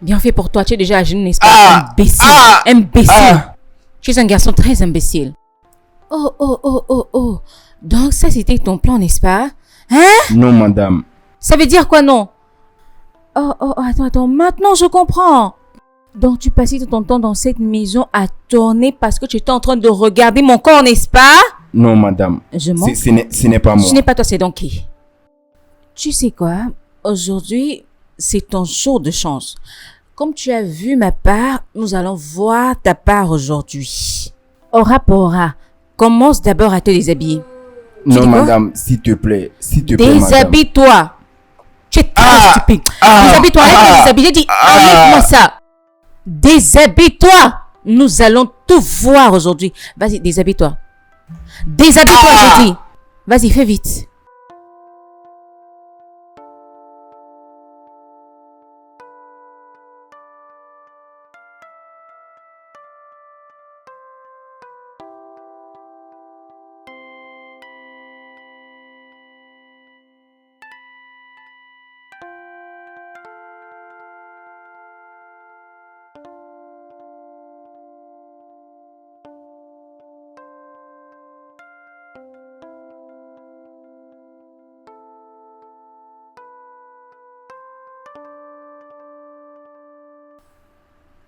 Bien fait pour toi, tu es déjà à genoux, n'est-ce pas? Imbécile. Imbécile. Tu es un garçon très imbécile. Oh. Donc ça, c'était ton plan, n'est-ce pas? Hein? Non, madame. Ça veut dire quoi, non? Attends. Maintenant, je comprends. Donc, tu passais tout ton temps dans cette maison à tourner parce que tu étais en train de regarder mon corps, n'est-ce pas? Non, madame. Je mens. Ce n'est pas moi. Ce n'est pas toi, c'est donc qui? Tu sais quoi? Aujourd'hui, c'est ton jour de chance. Comme tu as vu ma part, nous allons voir ta part aujourd'hui. Aura pour aura. Commence d'abord à te déshabiller. Non, madame, s'il te plaît, madame. Déshabille-toi. Tu es très stupide. Déshabille-toi, arrête de déshabiller. Dis, enlève-moi ça. Déshabille-toi. Nous allons tout voir aujourd'hui. Vas-y, déshabille-toi. Déshabille-toi, j'ai dit. Vas-y, fais vite.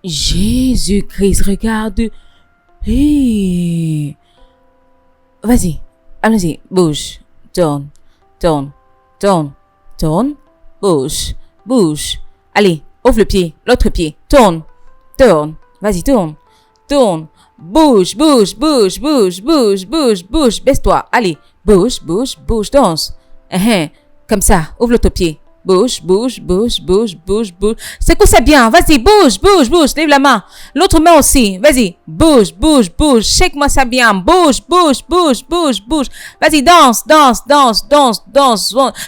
Jésus-Christ, regarde. Hey. Vas-y, allons-y, bouge, tourne, bouge. Allez, ouvre le pied, l'autre pied, tourne, vas-y, tourne, bouge, baisse-toi, allez, bouge, danse. Comme ça, ouvre l'autre pied. Bouge. C'est quoi ça bien? Vas-y, bouge. Lève la main. L'autre main aussi. Vas-y, bouge. Shake-moi ça bien. Bouge. Vas-y, danse.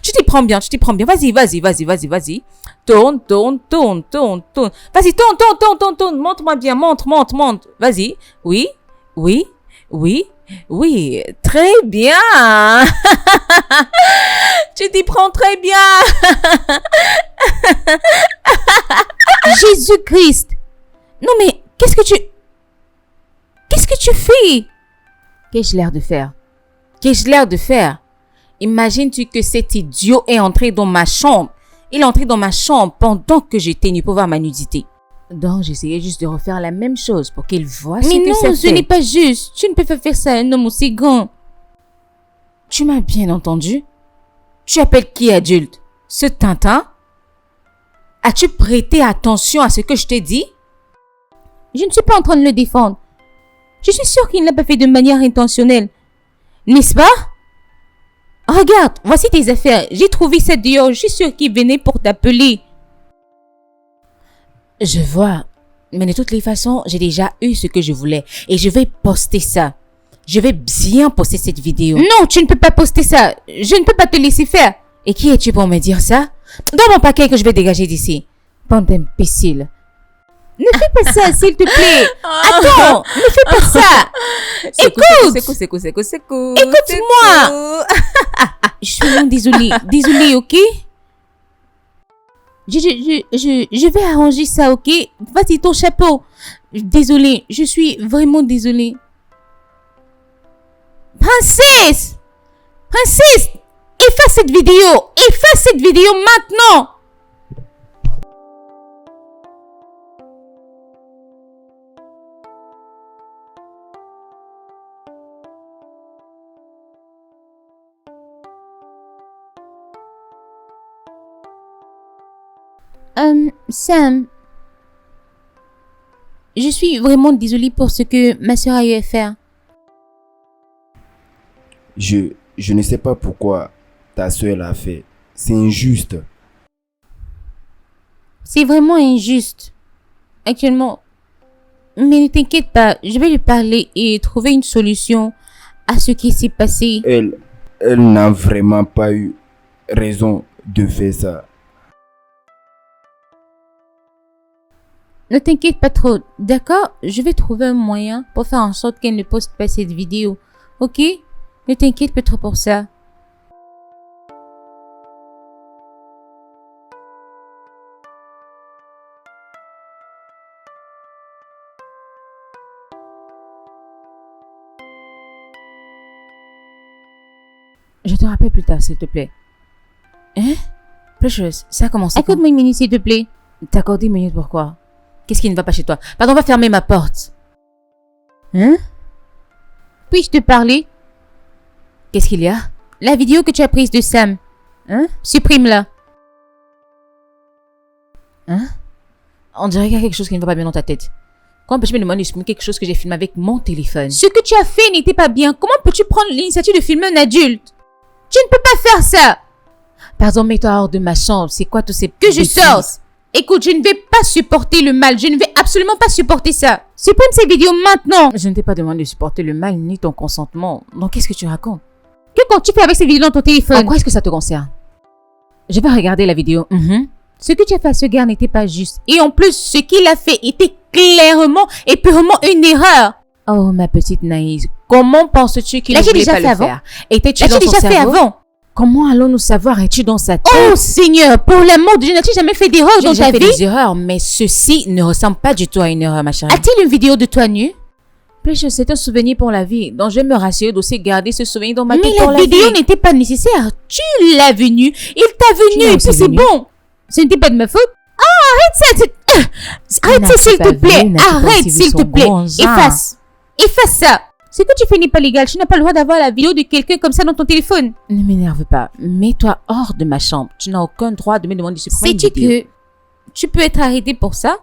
Tu t'y prends bien. Vas-y. Tourne. Vas-y, tourne. Montre-moi bien. Montre. Vas-y. Oui, très bien. Tu t'y prends très bien. Jésus-Christ. Non mais, qu'est-ce que tu fais? Qu'ai-je l'air de faire? Imagines-tu que cet idiot est entré dans ma chambre? Il est entré dans ma chambre pendant que j'étais nue pour voir ma nudité. Donc, j'essayais juste de refaire la même chose pour qu'il voie ce que ça fait. Mais non, ce n'est pas juste. Tu ne peux pas faire ça à un homme aussi grand. Tu m'as bien entendu? Tu appelles qui adulte? Ce Tintin? As-tu prêté attention à ce que je t'ai dit? Je ne suis pas en train de le défendre. Je suis sûre qu'il ne l'a pas fait de manière intentionnelle. N'est-ce pas? Regarde, voici tes affaires. J'ai trouvé ça dehors. Je suis sûre qu'il venait pour t'appeler. Je vois. Mais de toutes les façons, j'ai déjà eu ce que je voulais. Et je vais poster ça. Je vais bien poster cette vidéo. Non, tu ne peux pas poster ça. Je ne peux pas te laisser faire. Et qui es-tu pour me dire ça? Donne mon paquet que je vais dégager d'ici. Bande d'imbéciles. Ne fais pas ça, s'il te plaît. Attends, ne fais pas ça. Écoute. Écoute-moi. Je suis vraiment désolée. Désolée, ok? Je vais arranger ça, ok? Vas-y, ton chapeau. Désolée, je suis vraiment désolée. Princesse, efface cette vidéo maintenant. Sam, je suis vraiment désolée pour ce que ma soeur a eu à faire. Je ne sais pas pourquoi ta soeur l'a fait. C'est injuste. C'est vraiment injuste. Actuellement. Mais ne t'inquiète pas, je vais lui parler et trouver une solution à ce qui s'est passé. Elle n'a vraiment pas eu raison de faire ça. Ne t'inquiète pas trop, d'accord? Je vais trouver un moyen pour faire en sorte qu'elle ne poste pas cette vidéo, ok? Ne t'inquiète pas trop pour ça. Je te rappelle plus tard, s'il te plaît. Hein? Precious, ça a commencé. Accorde-moi une minute, s'il te plaît. T'accordes une minute, pourquoi? Qu'est-ce qui ne va pas chez toi? Pardon, va fermer ma porte. Hein? Puis-je te parler? Qu'est-ce qu'il y a? La vidéo que tu as prise de Sam. Hein? Supprime-la. Hein? On dirait qu'il y a quelque chose qui ne va pas bien dans ta tête. Comment peux-tu me demander de supprimer quelque chose que j'ai filmé avec mon téléphone? Ce que tu as fait n'était pas bien. Comment peux-tu prendre l'initiative de filmer un adulte? Tu ne peux pas faire ça. Pardon, mets-toi hors de ma chambre. C'est quoi tous ces Que je bêtises? sorte. Écoute, je ne vais pas supporter le mal. Je ne vais absolument pas supporter ça. Supprime ces vidéos maintenant. Je ne t'ai pas demandé de supporter le mal ni ton consentement. Donc qu'est-ce que tu racontes? Que comptes-tu faire avec ces vidéos dans ton téléphone? En quoi est-ce que ça te concerne? Je vais regarder la vidéo. Ce que tu as fait à ce gars n'était pas juste. Et en plus, ce qu'il a fait était clairement et purement une erreur. Oh, ma petite Naïs, comment penses-tu qu'il ne L'as-tu voulait déjà pas fait le avant? faire? Étais-tu L'as-tu dans son déjà fait cerveau? avant? Comment allons-nous savoir? Es-tu dans sa tête? Oh Seigneur, pour l'amour de Dieu, n'as-tu jamais fait d'erreur J'ai dans déjà ta fait vie? des erreurs, mais ceci ne ressemble pas du tout à une erreur, ma chérie. A-t-il une vidéo de toi nu? Precious, c'est un souvenir pour la vie. Donc, je vais me rassurer d'aussi garder ce souvenir dans ma Mais tête pour la la vidéo vie. n'était pas nécessaire. Tu l'as venu. Il t'a Tu venu l'as et aussi puis c'est venu. bon. Ce n'était pas de ma faute. Ah, arrête ça. Arrête ça, s'il te plaît. Arrête, s'il te plaît. Efface. Efface ça. Ce que tu fais n'est pas légal. Tu n'as pas le droit d'avoir la vidéo de quelqu'un comme ça dans ton téléphone. Ne m'énerve pas. Mets-toi hors de ma chambre. Tu n'as aucun droit de me demander de supprimer une Sais-tu vidéo. que tu peux être arrêté pour ça?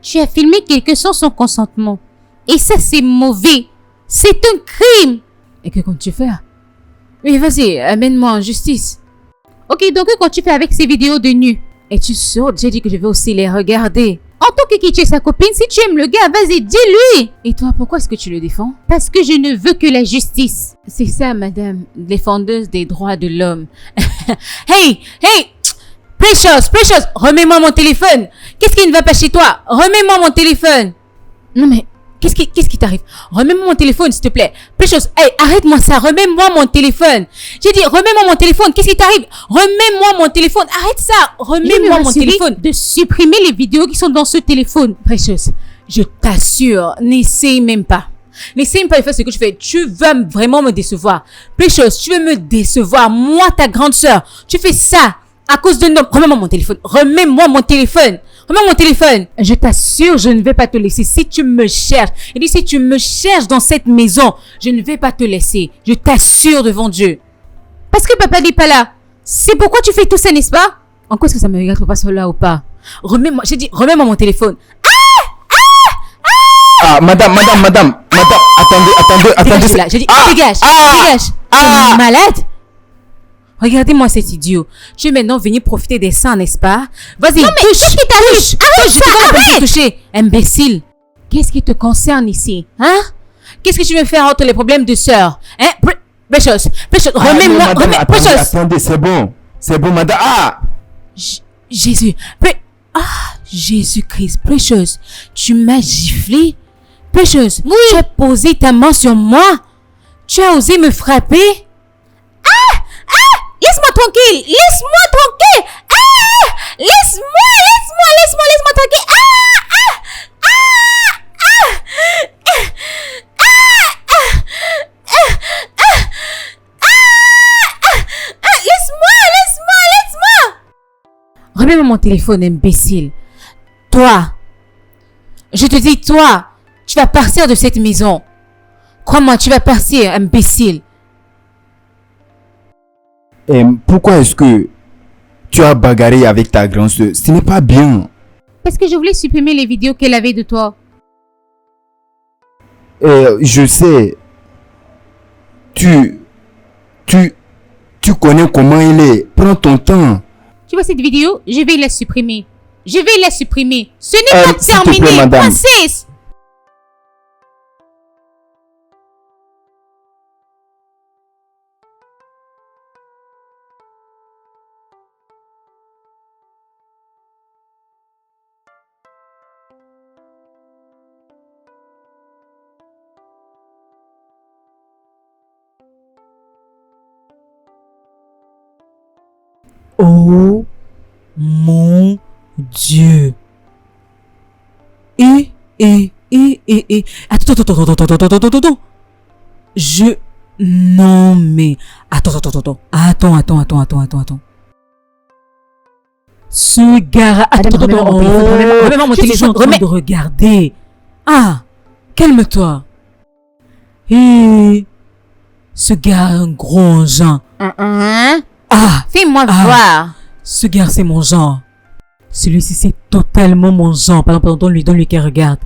Tu as filmé quelqu'un sans son consentement. Et ça, c'est mauvais. C'est un crime. Et que comptes-tu faire? Oui, vas-y, amène-moi en justice. Ok, donc que comptes-tu faire avec ces vidéos de nu? Es-tu sourde? J'ai dit que je vais aussi les regarder. En tant que qui tu es sa copine, si tu aimes le gars, vas-y, dis-lui. Et toi, pourquoi est-ce que tu le défends? Parce que je ne veux que la justice. C'est ça, madame, défendeuse des droits de l'homme. Hey, Precious, remets-moi mon téléphone. Qu'est-ce qui ne va pas chez toi? Remets-moi mon téléphone. Non mais, qu'est-ce qui t'arrive? Remets-moi mon téléphone, s'il te plaît. Precious, hey, arrête-moi ça, remets-moi mon téléphone. J'ai dit, remets-moi mon téléphone, qu'est-ce qui t'arrive? Remets-moi mon téléphone, arrête ça, remets-moi mon téléphone. De supprimer les vidéos qui sont dans ce téléphone. Precious, je t'assure, n'essaye même pas. N'essaye pas de faire ce que tu fais. Tu vas vraiment me décevoir. Precious, tu veux me décevoir. Moi, ta grande sœur, tu fais ça à cause d'un homme. Remets-moi mon téléphone. Remets-moi mon téléphone. Remets mon téléphone. Je t'assure, je ne vais pas te laisser. Si tu me cherches, et dis si tu me cherches dans cette maison, je ne vais pas te laisser. Je t'assure devant Dieu. Parce que papa n'est pas là. C'est pourquoi tu fais tout ça, n'est-ce pas? En quoi est-ce que ça me regarde que papa soit là ou pas? Remets-moi, j'ai dit, remets-moi mon téléphone. Ah, madame, attendez. Dégage là, j'ai dit, dégage. Tu es malade? Regardez-moi cet idiot. Tu es maintenant venu profiter des seins, n'est-ce pas? Vas-y, touche. Qu'est-ce qui t'arrive? Arrête ça, arrête! Toucher, imbécile. Qu'est-ce qui te concerne ici? Hein? Qu'est-ce que tu veux faire entre les problèmes de sœur? Hein? Precious, remets-moi, Precious. Attendez, c'est bon, madame. Ah! Jésus, Jésus-Christ, Precious, tu m'as giflé? Precious, oui. Tu as posé ta main sur moi? Tu as osé me frapper? Laisse-moi tranquille! Laisse-moi tranquille! Laisse-moi tranquille! Laisse-moi! Remets-moi mon téléphone, imbécile. Toi, je te dis, toi, tu vas partir de cette maison. Crois-moi, tu vas partir, imbécile. Et pourquoi est-ce que tu as bagarré avec ta grande soeur? Ce n'est pas bien. Parce que je voulais supprimer les vidéos qu'elle avait de toi. Je sais. Tu connais comment il est. Prends ton temps. Tu vois cette vidéo? Je vais la supprimer. Ce n'est pas s'il te plaît, terminé, madame. princesse! Oh mon Dieu. Attends. Je Non, mais... Attends. Ce gars... Attends. Remets-moi mon téléphone, en train de regarder. Ah, calme-toi. Hé, ce gars a un gros genre. Ah, Fais-moi voir. ce gars, c'est mon genre. Celui-ci, c'est totalement mon genre. Par exemple, donne-lui qu'elle regarde.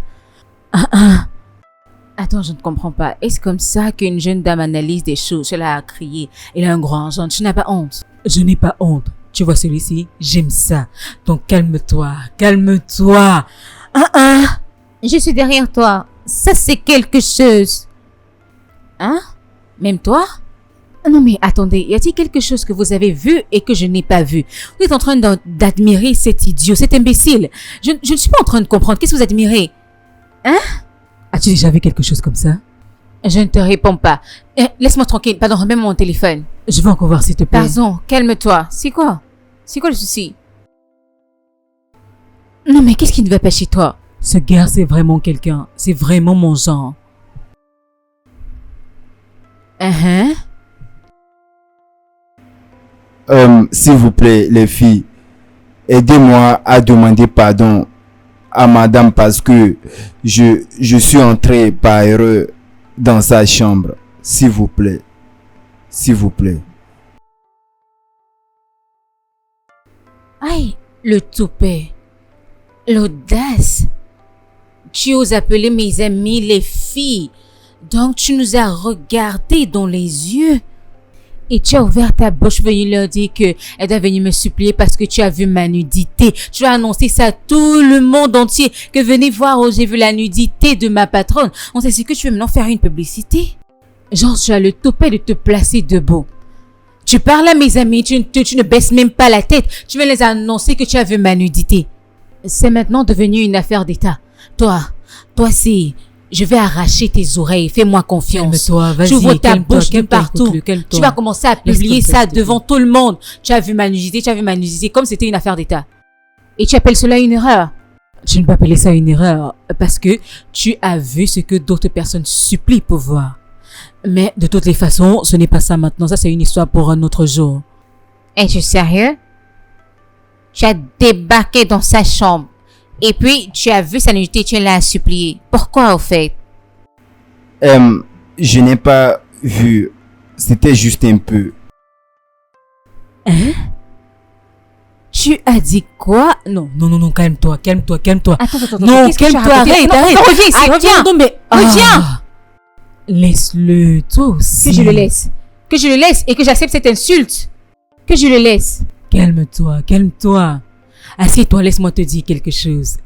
Attends, je ne comprends pas. Est-ce comme ça qu'une jeune dame analyse des choses? Cela a crié. Il a un grand genre. Tu n'as pas honte? Je n'ai pas honte. Tu vois celui-ci, j'aime ça. Donc calme-toi. Je suis derrière toi. Ça, c'est quelque chose. Hein? Même toi? Non mais attendez, y a-t-il quelque chose que vous avez vu et que je n'ai pas vu? Vous êtes en train d'admirer cet idiot, cet imbécile. Je ne suis pas en train de comprendre. Qu'est-ce que vous admirez? Hein? As-tu déjà vu quelque chose comme ça? Je ne te réponds pas. Laisse-moi tranquille. Pardon, remets mon téléphone. Je veux encore voir s'il te plaît. Pardon, calme-toi. C'est quoi? C'est quoi le souci? Non mais qu'est-ce qui ne va pas chez toi? Ce gars, c'est vraiment quelqu'un. C'est vraiment mon genre. S'il vous plaît, les filles, aidez-moi à demander pardon à madame parce que je suis entré par erreur dans sa chambre. S'il vous plaît. Aïe, le toupet. L'audace. Tu oses appeler mes amis les filles. Donc tu nous as regardés dans les yeux. Et tu as ouvert ta bouche, venu leur dire que elle doit venir me supplier parce que tu as vu ma nudité. Tu as annoncé ça à tout le monde entier, que venez voir, oh, j'ai vu la nudité de ma patronne. On sait que tu veux maintenant faire une publicité. Genre, tu as le toupet de te placer debout. Tu parles à mes amis, tu ne baisses même pas la tête. Tu veux les annoncer que tu as vu ma nudité. C'est maintenant devenu une affaire d'État. Toi, c'est... Je vais arracher tes oreilles, fais-moi confiance. Calme-toi, vas-y. Tu ouvres ta bouche de partout. Calme-toi. Tu vas commencer à publier ça devant tout le monde. Tu as vu ma nudité, comme c'était une affaire d'État. Et tu appelles cela une erreur? Je ne peux appeler ça une erreur parce que tu as vu ce que d'autres personnes supplient pour voir. Mais de toutes les façons, ce n'est pas ça maintenant. Ça, c'est une histoire pour un autre jour. Es-tu sérieux? Tu as débarqué dans sa chambre. Et puis, tu as vu sa nudité, tu l'as supplié. Pourquoi, au fait? Je n'ai pas vu. C'était juste un peu. Hein? Tu as dit quoi? Non, calme-toi. Attends. Non, qu'est-ce que tu as calme-toi, raconté? arrête. Non, reviens ici, reviens. Non, mais... Reviens. Laisse-le, toi aussi. Que je le laisse. Que je le laisse et que j'accepte cette insulte. Que je le laisse. Calme-toi. Assieds-toi, laisse-moi te dire quelque chose.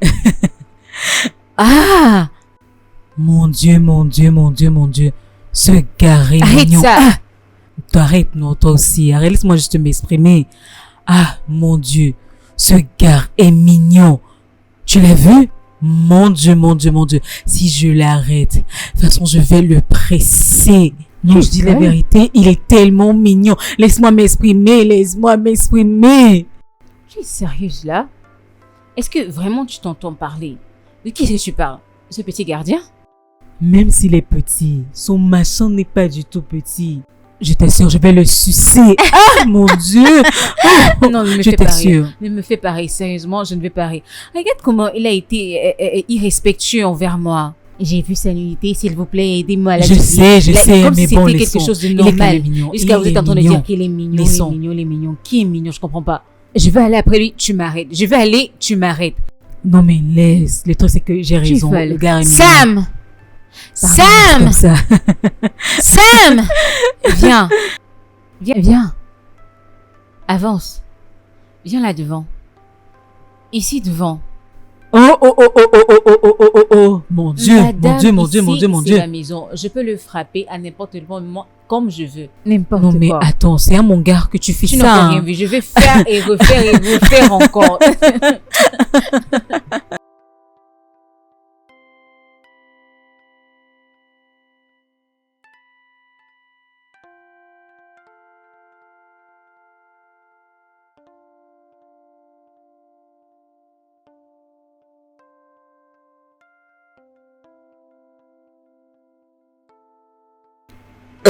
Ah! Mon Dieu. Ce gars est Arrête mignon. ça. Toi, arrête, non, toi aussi. Arrête, laisse-moi juste m'exprimer. Ah, mon Dieu. Ce gars est mignon. Tu l'as vu? Mon Dieu. Si je l'arrête, de toute façon, je vais le presser. Non, je dis la vérité, il est tellement mignon. Laisse-moi m'exprimer. Tu es sérieuse là? Est-ce que vraiment tu t'entends parler? De qui est-ce que tu parles? Ce petit gardien? Même s'il est petit, son machin n'est pas du tout petit. Je t'assure, je vais le sucer. Ah, mon Dieu! Non, ne me Je fais pas t'assure. rire. Ne me fais pas rire. Sérieusement, je ne vais pas rire. Regarde comment il a été irrespectueux envers moi. J'ai vu sa nudité, s'il vous plaît, aidez-moi à la Je sais, comme mais si bon, c'était laissons. quelque chose de Il est normal. quand même mignon. Jusqu'à vous êtes en train de dire qu'il est mignon, Laissons. il est mignon. Qui est mignon? Je comprends pas. Je vais aller après lui, tu m'arrêtes. Je vais aller, tu m'arrêtes. Non, mais laisse. Le truc, c'est que j'ai Tu raison. veux Le gars est mignon. Sam! Pardon, Sam! comme ça. Sam! Viens. Avance. Viens là devant. Ici devant. Oh. Mon Dieu. C'est la maison. Je peux le frapper à n'importe quel moment comme je veux. N'importe Non, mais quoi. attends, c'est à mon gars que tu fais Tu ça. n'as rien vu. Je vais faire et refaire encore.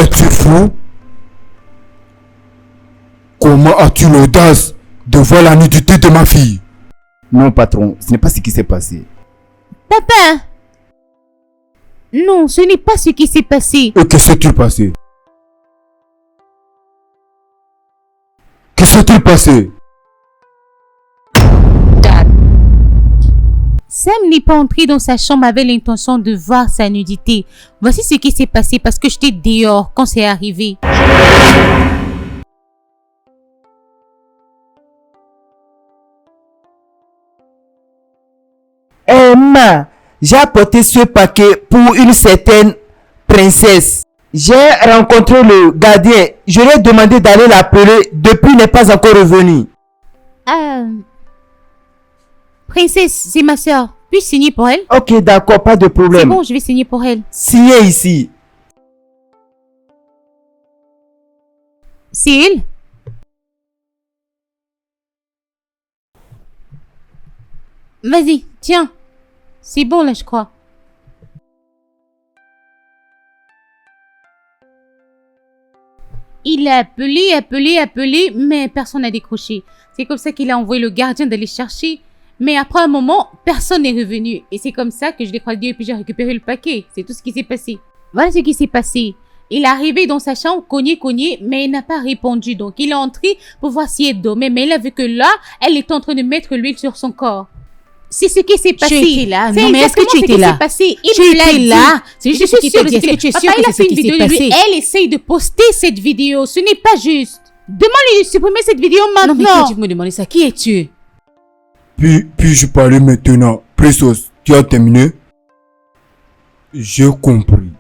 Es-tu fou? Comment as-tu l'audace de voir la nudité de ma fille? Non, patron, ce n'est pas ce qui s'est passé. Papa! Non, ce n'est pas ce qui s'est passé. Et que s'est-il passé? Que s'est-il passé? Sam n'est pas entré dans sa chambre avec l'intention de voir sa nudité. Voici ce qui s'est passé parce que j'étais dehors quand c'est arrivé. Emma, j'ai apporté ce paquet pour une certaine princesse. J'ai rencontré le gardien. Je lui ai demandé d'aller l'appeler. Depuis, il n'est pas encore revenu. Princesse, c'est ma soeur. Puis-je signer pour elle? Ok, d'accord, pas de C'est problème. bon, je vais signer pour elle. Signez ici. C'est elle? Vas-y, tiens. C'est bon là, je crois. Il a appelé, mais personne n'a décroché. C'est comme ça qu'il a envoyé le gardien d'aller chercher. Mais après un moment, personne n'est revenu. Et c'est comme ça que je l'ai croisé et puis j'ai récupéré le paquet. C'est tout ce qui s'est passé. Voilà ce qui s'est passé. Il est arrivé dans sa chambre, cogné, mais il n'a pas répondu. Donc il est entré pour voir si elle dormait. Mais il a vu que là, elle était en train de mettre l'huile sur son corps. C'est ce qui s'est passé. Tu étais là. C'est Non, mais est-ce que tu exactement étais ce qui là? s'est passé. Il Tu me l'a étais dit. là. C'est juste Je ce suis qui sûre t'a de dit. ce Est-ce que tu es Papa, sûr il que a c'est fait ce une qui s'est vidéo de lui. passé? Elle essaye de poster cette vidéo. Ce n'est pas juste. Demande-lui de supprimer cette vidéo Non, mais maintenant. quand tu me demandes ça, qui es-tu? Puis-je parler maintenant? Pressos, tu as terminé? J'ai compris.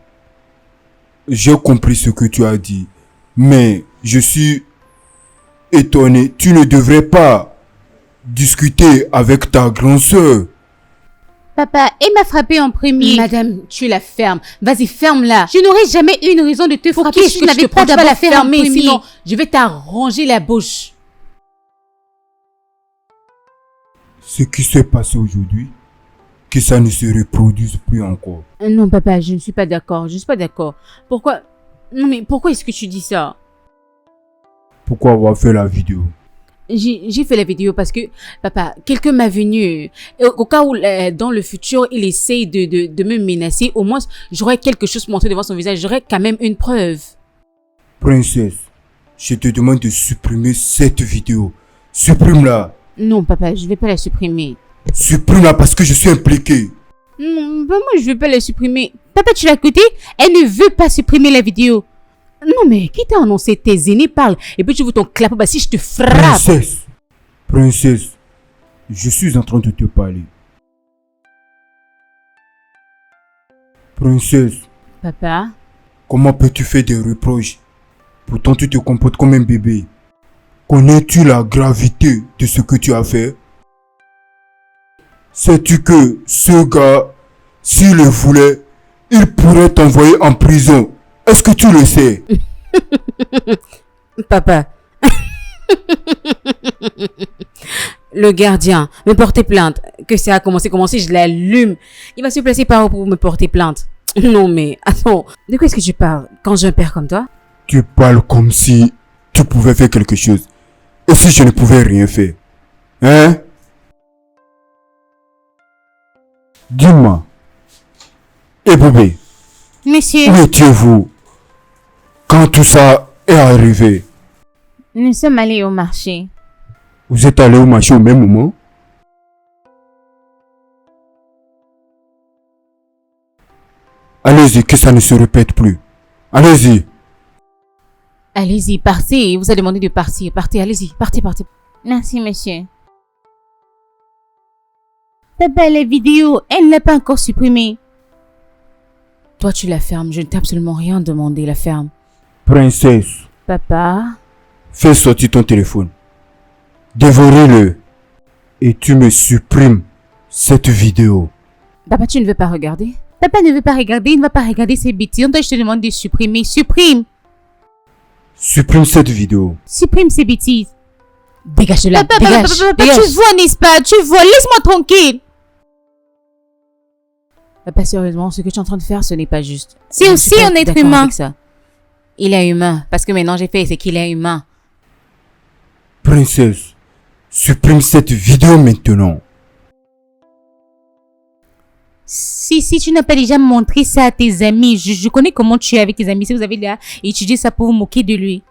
J'ai compris ce que tu as dit. Mais je suis étonné. Tu ne devrais pas discuter avec ta grande sœur. Papa, elle m'a frappé en premier. Madame, tu la fermes. Vas-y, ferme-la. Je n'aurais jamais eu une raison de te Faut frapper que si je je n'avais pas la d'abord fait en fermer, premier. sinon je vais t'arranger la bouche. Ce qui s'est passé aujourd'hui, que ça ne se reproduise plus encore. Non, papa, je ne suis pas d'accord. Je ne suis pas d'accord. Pourquoi? Non, mais pourquoi est-ce que tu dis ça? Pourquoi avoir fait la vidéo? J'ai fait la vidéo parce que, papa, quelqu'un m'a venu. Et au cas où, dans le futur, il essaye de me menacer, au moins, j'aurais quelque chose montré devant son visage. J'aurais quand même une preuve. Princesse, je te demande de supprimer cette vidéo. Supprime-la. Non, papa, je vais pas la supprimer. Supprime-la parce que je suis impliqué. Non, pas moi, je vais pas la supprimer. Papa, tu l'as écouté? Elle ne veut pas supprimer la vidéo. Non, mais qui t'a annoncé? Tes aînés parlent. Et puis tu veux ton clap. Bah, si je te frappe. Princesse, je suis en train de te parler. Princesse, Papa, comment peux-tu faire des reproches? Pourtant tu te comportes comme un bébé. Connais-tu la gravité de ce que tu as fait? Sais-tu que ce gars, s'il le voulait, il pourrait t'envoyer en prison? Est-ce que tu le sais? papa. Le gardien me porter plainte. Que ça a commencé, je l'allume. Il va se placer par où pour me porter plainte? Non, mais attends. De quoi est-ce que tu parles quand j'ai un père comme toi? Tu parles comme si tu pouvais faire quelque chose. Et si je ne pouvais rien faire? Hein? Dis-moi. Et bébé, Monsieur, où étiez-vous quand tout ça est arrivé? nous sommes allés au marché. Vous êtes allé au marché au même moment? Allez-y, que ça ne se répète plus. Allez-y. Allez-y, partez. Il vous a demandé de partir. Partez, allez-y. Partez. Merci, monsieur. Papa, la vidéo, elle ne l'a pas encore supprimée. Toi, tu la fermes. Je ne t'ai absolument rien demandé. La ferme. Princesse, Papa. fais sortir ton téléphone. Dévorez-le. Et tu me supprimes cette vidéo. Papa, tu ne veux pas regarder? Papa ne veut pas regarder, il ne va pas regarder ses bêtises. Donc, je te demande de supprimer. Supprime. Supprime cette vidéo. Supprime ces bêtises. Dégage de là. Papa, Dégage. Dégage. tu vois, n'est-ce pas? Tu vois, laisse-moi tranquille. Papa, sérieusement, ce que tu es en train de faire, ce n'est pas juste. C'est Je aussi suis pas un être d'accord humain. avec ça. Il est humain. Parce que maintenant j'ai fait, c'est qu'il est humain. Princesse, supprime cette vidéo maintenant. Si tu n'as pas déjà montré ça à tes amis, je connais comment tu es avec tes amis. Si vous avez déjà étudié ça pour vous moquer de lui.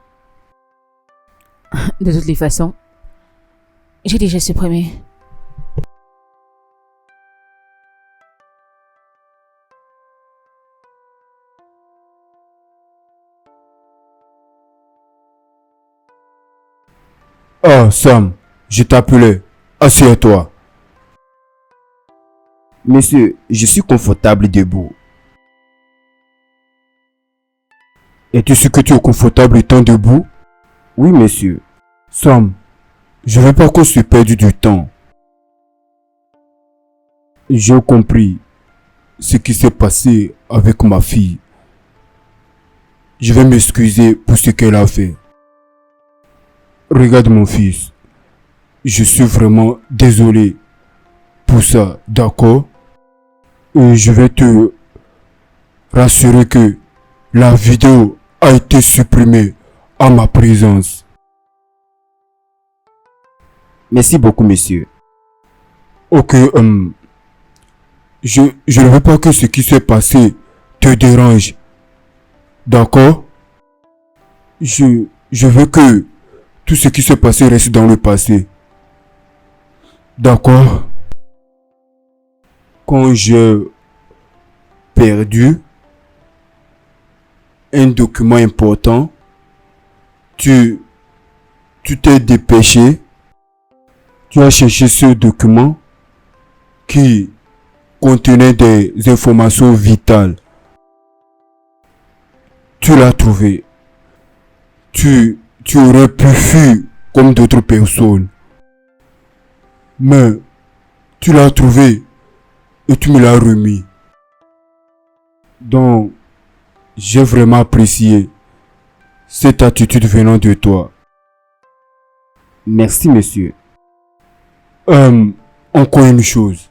De toutes les façons, j'ai déjà supprimé. Ah, Sam, je t'appelais. Assieds-toi. Monsieur, je suis confortable debout. Es-tu sûr que tu es confortable étant debout? Oui, monsieur. Sam, je veux pas qu'on se perde du temps. J'ai compris ce qui s'est passé avec ma fille. Je vais m'excuser pour ce qu'elle a fait. Regarde mon fils. Je suis vraiment désolé pour ça, d'accord? Et je vais te rassurer que la vidéo a été supprimée à ma présence. Merci beaucoup, monsieur. Ok, je ne veux pas que ce qui s'est passé te dérange. D'accord? Je veux que tout ce qui s'est passé reste dans le passé. D'accord? Quand j'ai perdu un document important, tu t'es dépêché, tu as cherché ce document qui contenait des informations vitales. Tu l'as trouvé. Tu aurais pu fuir comme d'autres personnes. Mais tu l'as trouvé et tu me l'as remis. Donc, j'ai vraiment apprécié cette attitude venant de toi. Merci, monsieur. Encore une chose.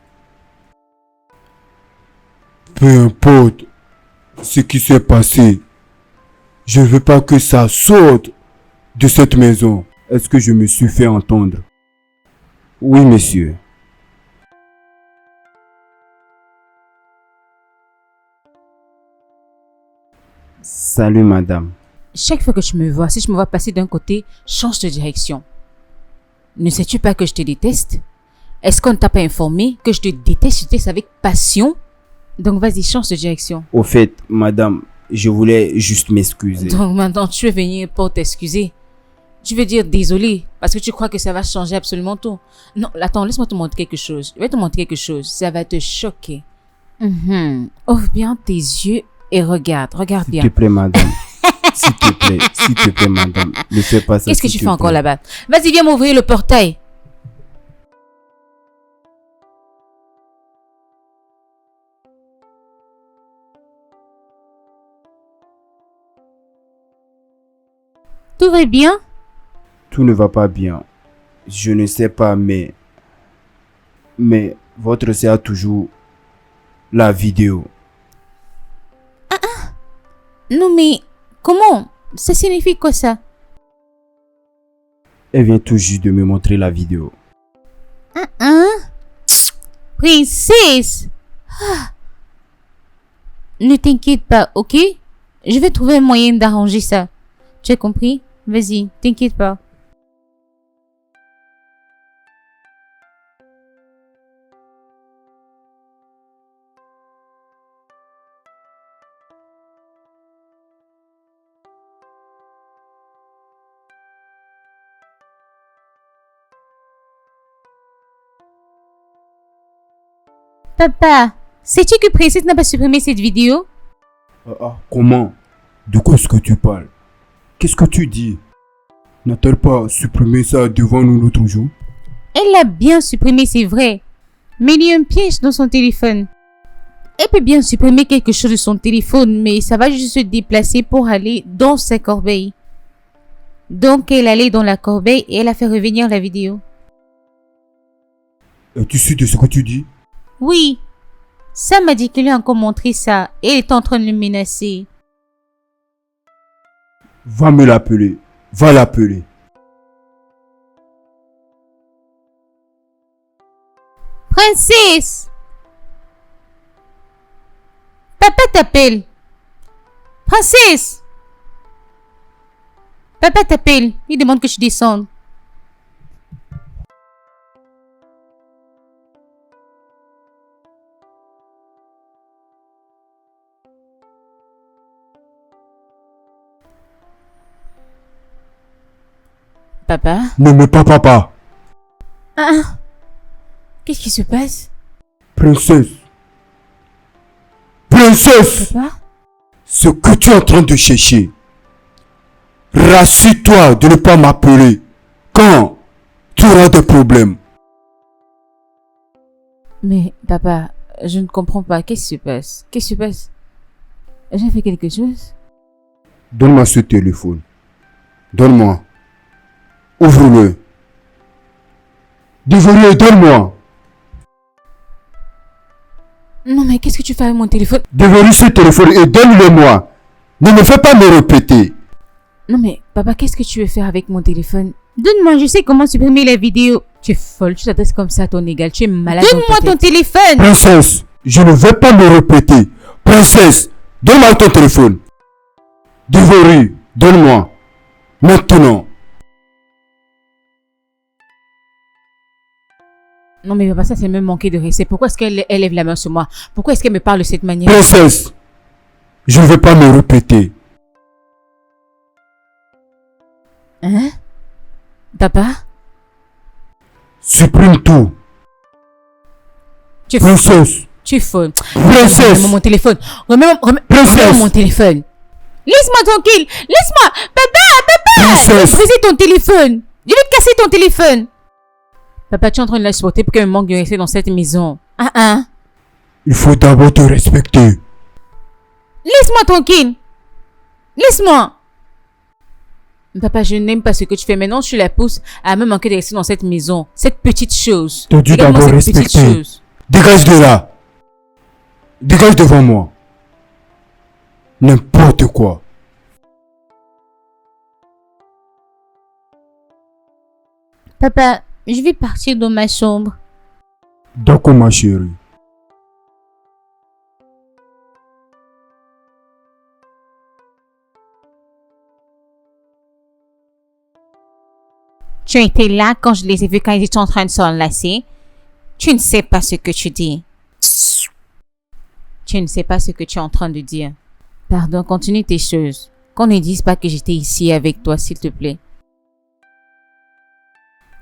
Peu importe ce qui s'est passé, je ne veux pas que ça sorte de cette maison. Est-ce que je me suis fait entendre? Oui, monsieur. Salut, madame. Chaque fois que tu me vois, si je me vois passer d'un côté, change de direction. Ne sais-tu pas que je te déteste? Est-ce qu'on ne t'a pas informé que je te déteste avec passion? Donc vas-y, change de direction. Au fait, madame, je voulais juste m'excuser. Donc maintenant, tu veux venir pour t'excuser. Tu veux dire désolé parce que tu crois que ça va changer absolument tout. Non, attends, laisse-moi te montrer quelque chose. Je vais te montrer quelque chose. Ça va te choquer. Ouvre bien tes yeux et regarde bien. S'il te plaît, madame. S'il te plaît, madame. Ne fais pas ça. Qu'est-ce que tu fais encore là-bas? Vas-y, viens m'ouvrir le portail. Tout va bien? Tout ne va pas bien. Je ne sais pas, mais votre sœur a toujours la vidéo. Non mais, comment? Ça signifie quoi ça? Elle vient tout juste de me montrer la vidéo. Princesse! Ne t'inquiète pas, ok? Je vais trouver un moyen d'arranger ça. Tu as compris? Vas-y, t'inquiète pas. Papa, sais-tu que Princesse n'a pas supprimé cette vidéo? Comment? De quoi est-ce que tu parles? Qu'est-ce que tu dis? N'a-t-elle pas supprimé ça devant nous l'autre jour? Elle l'a bien supprimé, c'est vrai. Mais il y a un piège dans son téléphone. Elle peut bien supprimer quelque chose de son téléphone, mais ça va juste se déplacer pour aller dans sa corbeille. Donc elle allait dans la corbeille et elle a fait revenir la vidéo. Es-tu sûr de ce que tu dis? Oui. Sam m'a dit qu'il lui a encore montré ça et elle est en train de le menacer. Va me l'appeler. Va l'appeler. Princesse! Papa t'appelle. Princesse! Papa t'appelle. Il demande que je descende. Papa? Ne me pas papa. Ah, qu'est-ce qui se passe? Princesse. Princesse. Papa? Ce que tu es en train de chercher. Rassure-toi de ne pas m'appeler quand tu auras des problèmes. Mais papa, je ne comprends pas. Qu'est-ce qui se passe? Qu'est-ce qui se passe? J'ai fait quelque chose? Donne-moi ce téléphone. Donne-moi. Ouvre-le. Désolé, donne-moi. Non mais qu'est-ce que tu fais avec mon téléphone? Déverrouille ce téléphone et donne-le-moi. Ne me fais pas me répéter. Non mais papa, qu'est-ce que tu veux faire avec mon téléphone? Donne-moi, je sais comment supprimer les vidéos. Tu es folle, tu t'adresses comme ça à ton égal, tu es malade. Donne-moi ton téléphone. Princesse, je ne vais pas me répéter. Princesse, donne-moi ton téléphone. Déverrouille, donne-moi. Maintenant. Non mais papa, ça c'est même manquer de respect. Pourquoi est-ce qu'elle lève la main sur moi? Pourquoi est-ce qu'elle me parle de cette manière? Princesse, je ne vais pas me répéter. Hein? Papa? Supprime tout. Tu es folle. Princesse, Tu es folle. princesse, Remets-moi mon téléphone. Remets-moi mon téléphone. Laisse-moi tranquille. Laisse-moi. Papa. princesse. Brisez ton téléphone. Je vais te casser ton téléphone. Papa, tu es en train de la supporter pour qu'elle me manque de respect dans cette maison. Ah. Il faut d'abord te respecter. Laisse-moi tranquille. Laisse-moi. Papa, je n'aime pas ce que tu fais. Maintenant, tu la pousses à me manquer de respect dans cette maison. Cette petite chose. T'as dû Regarde-moi d'abord cette petite respecter. chose. Dégage de là. Dégage devant moi. N'importe quoi. Papa, je vais partir dans ma chambre. D'accord, ma chérie. Tu étais là quand je les ai vus quand ils étaient en train de s'enlacer. Tu ne sais pas ce que tu dis. Tu ne sais pas ce que tu es en train de dire. Pardon, continue tes choses. Qu'on ne dise pas que j'étais ici avec toi, s'il te plaît.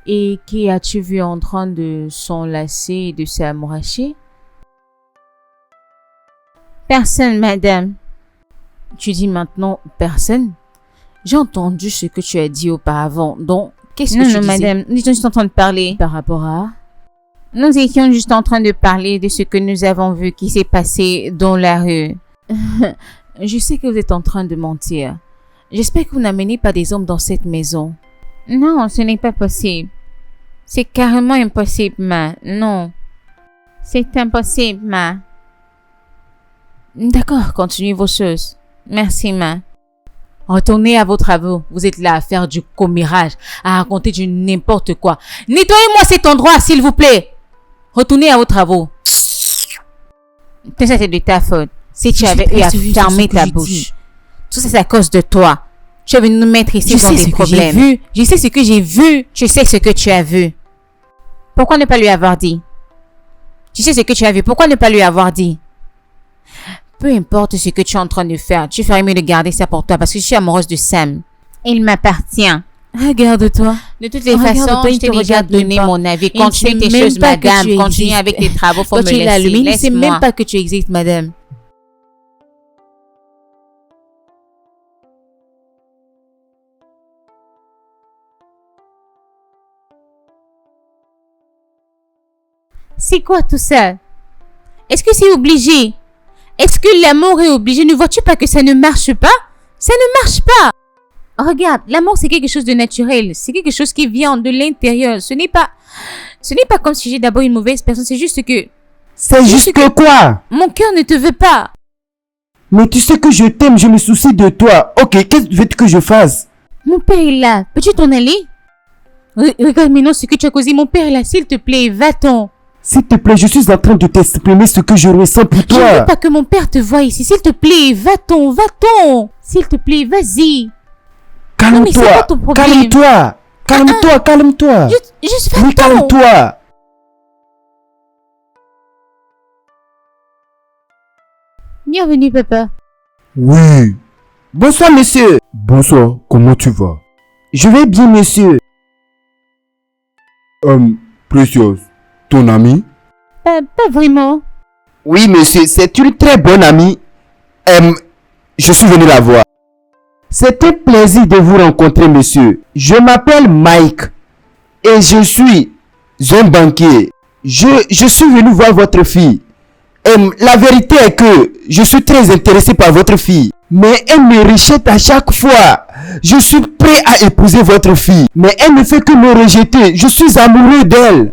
Et qui as-tu vu en train de s'enlacer et de s'amouracher? Personne, madame. Tu dis maintenant personne? J'ai entendu ce que tu as dit auparavant. Donc, qu'est-ce que tu disais? Non, madame. Nous étions juste en train de parler. Par rapport à... Nous étions juste en train de parler de ce que nous avons vu qui s'est passé dans la rue. Je sais que vous êtes en train de mentir. J'espère que vous n'amenez pas des hommes dans cette maison. Non, ce n'est pas possible. C'est carrément impossible, ma. Non. C'est impossible, ma. D'accord, continuez vos choses. Merci, ma. Retournez à vos travaux. Vous êtes là à faire du commérage, à raconter du n'importe quoi. Nettoyez-moi cet endroit, s'il vous plaît. Retournez à vos travaux. Tout ça, c'est de ta faute. Si tu avais eu à fermer ta bouche. Tout ça, c'est à cause de toi. Tu es venu nous mettre ici dans des problèmes. Je sais ce que j'ai vu. Tu sais ce que tu as vu. Pourquoi ne pas lui avoir dit? Tu sais ce que tu as vu. Pourquoi ne pas lui avoir dit? Peu importe ce que tu es en train de faire, tu ferais mieux de garder ça pour toi parce que je suis amoureuse de Sam. Il m'appartient. Regarde-toi. De toutes les façons, je t'ai déjà donné mon avis. Continue tes choses, madame. Continue avec tes travaux. Faut me laisser. Il ne sait même pas que tu existes, madame. C'est quoi tout ça? Est-ce que c'est obligé? Est-ce que l'amour est obligé? Ne vois-tu pas que ça ne marche pas? Ça ne marche pas! Regarde, l'amour c'est quelque chose de naturel. C'est quelque chose qui vient de l'intérieur. Ce n'est pas comme si j'ai d'abord une mauvaise personne. C'est juste que... C'est juste que quoi? Mon cœur ne te veut pas. Mais tu sais que je t'aime, je me soucie de toi. Ok, qu'est-ce que tu veux que je fasse? Mon père est là. Peux-tu t'en aller? Regarde maintenant ce que tu as causé. Mon père est là. S'il te plaît, va-t'en. S'il te plaît, je suis en train de t'exprimer ce que je ressens pour Je ne toi. veux pas que mon père te voie ici. S'il te plaît, va-t'en, va-t'en. S'il te plaît, vas-y. Non, mais c'est Calme-toi, quoi ton problème? calme-toi, calme-toi, calme-toi. Juste Oui, va-t'en. calme-toi. Bienvenue, papa. Oui. Bonsoir, monsieur. Bonsoir, comment tu vas? Je vais bien, monsieur. Précieuse, ton amie? Pas vraiment. Oui, monsieur, c'est une très bonne amie. Je suis venu la voir. C'est un plaisir de vous rencontrer, monsieur. Je m'appelle Mike et je suis un banquier. Je suis venu voir votre fille. La vérité est que je suis très intéressé par votre fille. Mais elle me rejette à chaque fois. Je suis prêt à épouser votre fille. Mais elle ne fait que me rejeter. Je suis amoureux d'elle.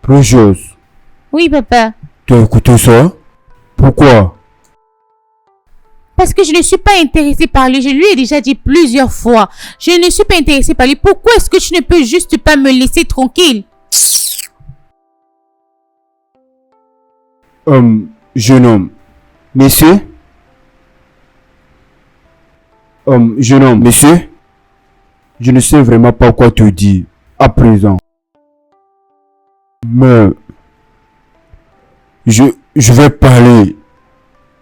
Précieuse, Oui, papa. tu as écouté ça? Pourquoi? Parce que je ne suis pas intéressée par lui. Je lui ai déjà dit plusieurs fois. Je ne suis pas intéressée par lui. Pourquoi est-ce que tu ne peux juste pas me laisser tranquille? Jeune homme. Monsieur? Jeune homme, monsieur? Je ne sais vraiment pas quoi te dire à présent. Mais je vais parler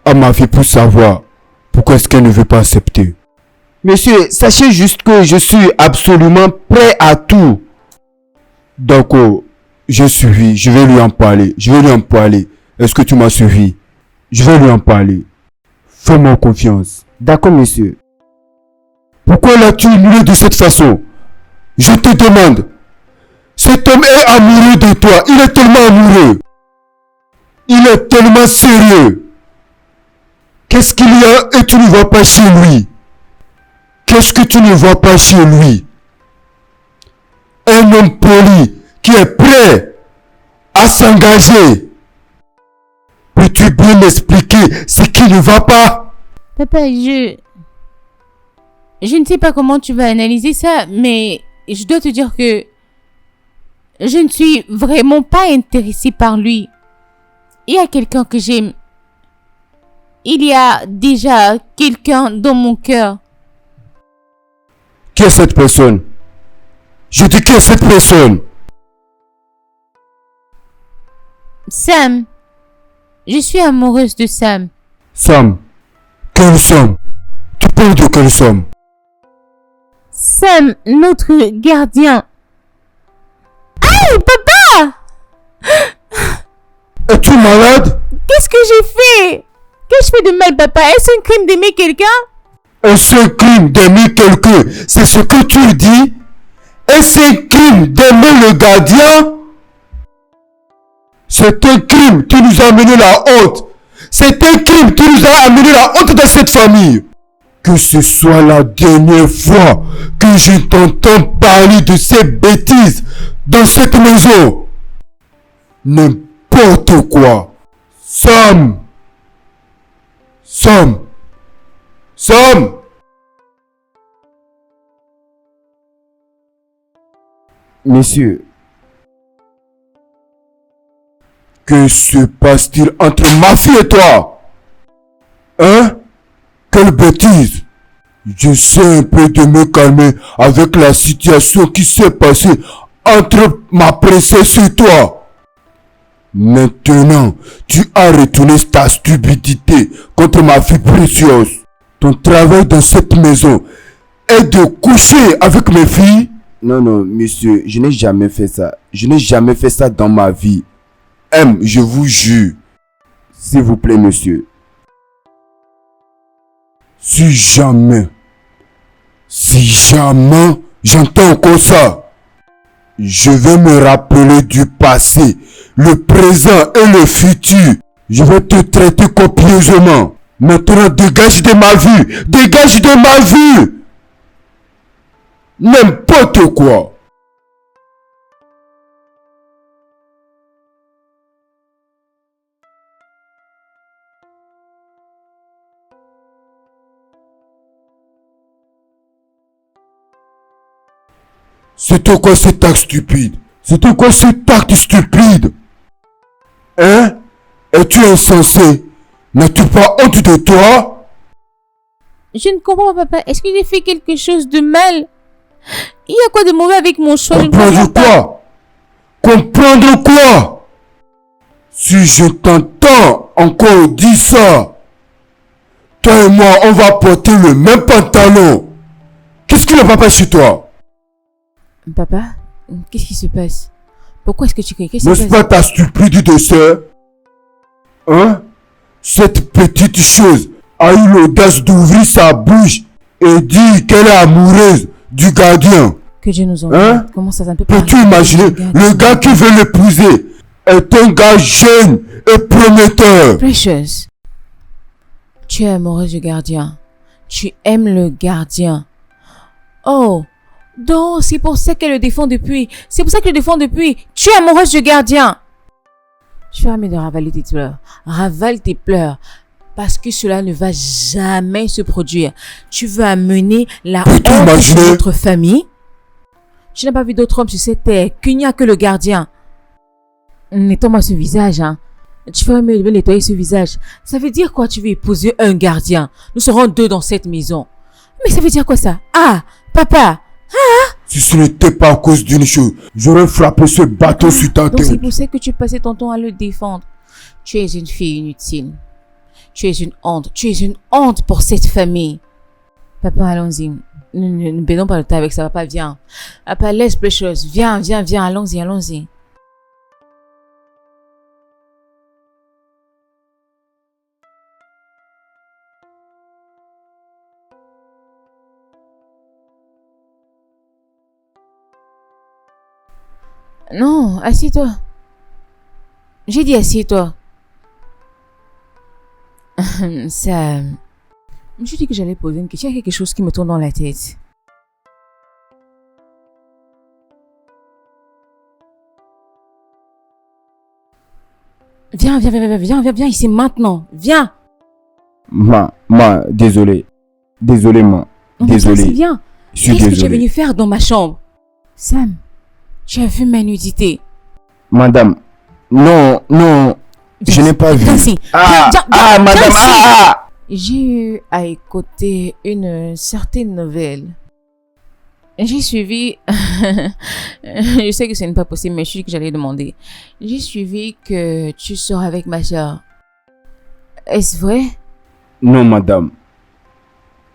à ma fille pour savoir pourquoi est-ce qu'elle ne veut pas accepter. Monsieur, sachez juste que je suis absolument prêt à tout. D'accord, j'ai suivi, je vais lui en parler, Est-ce que tu m'as suivi? Je vais lui en parler. Fais-moi confiance. D'accord, monsieur. Pourquoi l'as-tu humilié de cette façon? Je te demande. Cet homme est amoureux de toi. Il est tellement amoureux. Il est tellement sérieux. Qu'est-ce qu'il y a et tu ne vois pas chez lui? Qu'est-ce que tu ne vois pas chez lui? Un homme poli qui est prêt à s'engager. Peux-tu bien m'expliquer ce qui ne va pas? Papa, je ne sais pas comment tu vas analyser ça, mais je dois te dire que je ne suis vraiment pas intéressée par lui. Il y a quelqu'un que j'aime. Il y a déjà quelqu'un dans mon cœur. Qui est cette personne? Je dis qui est cette personne? Sam. Je suis amoureuse de Sam. Sam. Quelle somme? Tu parles de quelle somme? Sam, notre gardien. Aïe, papa! Es-tu malade? Qu'est-ce que j'ai fait? Qu'ai-je fait de mal, papa? Est-ce un crime d'aimer quelqu'un? Est-ce un crime d'aimer quelqu'un? C'est ce que tu dis? Est-ce un crime d'aimer le gardien? C'est un crime, tu nous as amené la honte. C'est un crime, tu nous as amené la honte dans cette famille. Que ce soit la dernière fois que je t'entends parler de ces bêtises dans cette maison. N'importe quoi. Sam. Sam. Sam. Messieurs. Que se passe-t-il entre ma fille et toi? Hein? Quelle bêtise! J'essaie un peu de me calmer avec la situation qui s'est passée entre ma princesse et toi. Maintenant, tu as retourné ta stupidité contre ma fille précieuse. Ton travail dans cette maison est de coucher avec mes filles? Non, non, monsieur, je n'ai jamais fait ça. Je n'ai jamais fait ça dans ma vie. Je vous jure. S'il vous plaît, monsieur. Si jamais j'entends encore ça, je vais me rappeler du passé, le présent et le futur. Je vais te traiter copieusement. Maintenant, dégage de ma vue. Dégage de ma vue. N'importe quoi. C'était quoi cet acte stupide? C'était quoi cet acte stupide? Hein? Es-tu insensé? N'as-tu pas honte de toi? Je ne comprends pas, papa. Est-ce que j'ai fait quelque chose de mal? Il y a quoi de mauvais avec mon choix? Je ne comprends Comprendre pas. quoi? Comprendre quoi? Si je t'entends encore dire ça, toi et moi, on va porter le même pantalon. Qu'est-ce qui ne va pas chez toi? Papa, qu'est-ce qui se passe? Pourquoi est-ce que tu cries? Qu'est-ce qui N'est-ce se pas passe? ta stupidité, sœur? Hein? Cette petite chose a eu l'audace d'ouvrir sa bouche et dire qu'elle est amoureuse du gardien. Que Dieu nous envoie. Hein? Comment ça ne peut pas Peux-tu arriver? imaginer? Le gars qui veut l'épouser est un gars jeune et prometteur. Precious, tu es amoureuse du gardien. Tu aimes le gardien. Oh, donc c'est pour ça qu'elle le défend depuis. C'est pour ça qu'elle le défend depuis. Tu es amoureuse du gardien. Tu vas mieux de ravaler tes pleurs. Ravale tes pleurs. Parce que cela ne va jamais se produire. Tu veux amener la Peux-tu honte sur imaginer? notre famille. Tu n'as pas vu d'autre homme sur cette terre qu'il n'y a que le gardien. Nettoie-moi ce visage, hein. Tu ferais mieux de nettoyer ce visage. Ça veut dire quoi, tu veux épouser un gardien? Nous serons 2 dans cette maison. Mais ça veut dire quoi ça? Ah, papa. Si ce n'était pas à cause d'une chose, j'aurais frappé ce bâton sur ta Donc c'est tête. pour ça que tu passais ton temps à le défendre. Tu es une fille inutile. Tu es une honte. Tu es une honte pour cette famille. Papa, allons-y. Ne perdons pas le temps avec ça, papa, viens. Papa, laisse Precious. Viens, viens, viens, allons-y, allons-y. Non, assieds-toi. J'ai dit assieds-toi. Ça... Je me suis dit que j'allais poser une question. Il y a quelque chose qui me tourne dans la tête. Viens, viens, viens, viens, viens, viens, viens ici maintenant. Viens. Désolé. Désolé, ma. Non, mais viens, Désolé. viens. Je suis Qu'est-ce que tu es désolé. venu faire dans ma chambre? Sam, tu as vu ma nudité. Madame, non, non, je n'ai pas vu. Viens ici. Ah, Viens, viens, viens, madame, viens ici. ah! J'ai eu à écouter une certaine nouvelle. J'ai suivi... je sais que ce n'est pas possible, mais je suis que j'allais demander. J'ai suivi que tu sors avec ma soeur. Est-ce vrai? Non, madame.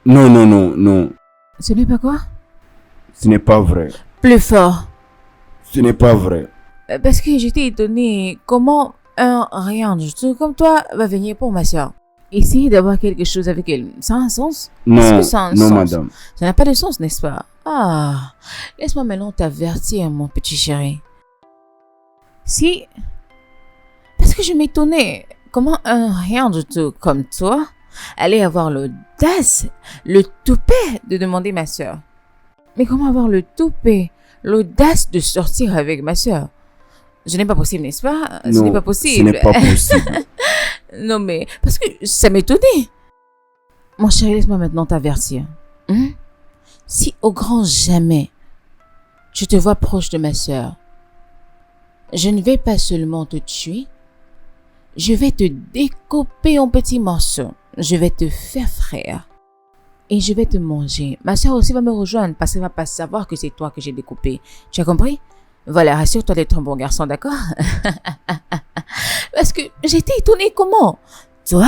Non, non, non, non. Ce n'est pas quoi? Ce n'est pas vrai. Plus fort. Ce n'est pas vrai. Parce que j'étais étonnée. Comment un rien du tout comme toi va venir pour ma soeur? Essayer d'avoir quelque chose avec elle, ça a un sens? Est-ce Non, que ça a un non, sens? madame. Ça n'a pas de sens, n'est-ce pas? Ah, laisse-moi maintenant t'avertir, mon petit chéri. Si... Parce que je m'étonnais. Comment un rien du tout comme toi allait avoir l'audace, le toupet de demander ma soeur? Mais comment avoir le toupet, l'audace de sortir avec ma soeur? Ce n'est pas possible, n'est-ce pas? Ce Non, n'est pas possible. Ce n'est pas possible. Non, mais parce que ça m'étonnait. Mon chéri, laisse-moi maintenant t'avertir. Si au grand jamais tu te vois proche de ma soeur, je ne vais pas seulement te tuer, je vais te découper en petits morceaux. Je vais te faire frire. Et je vais te manger. Ma soeur aussi va me rejoindre parce qu'elle va pas savoir que c'est toi que j'ai découpé. Tu as compris? Voilà, rassure-toi d'être un bon garçon, d'accord? Parce que j'étais étonnée, comment? Toi?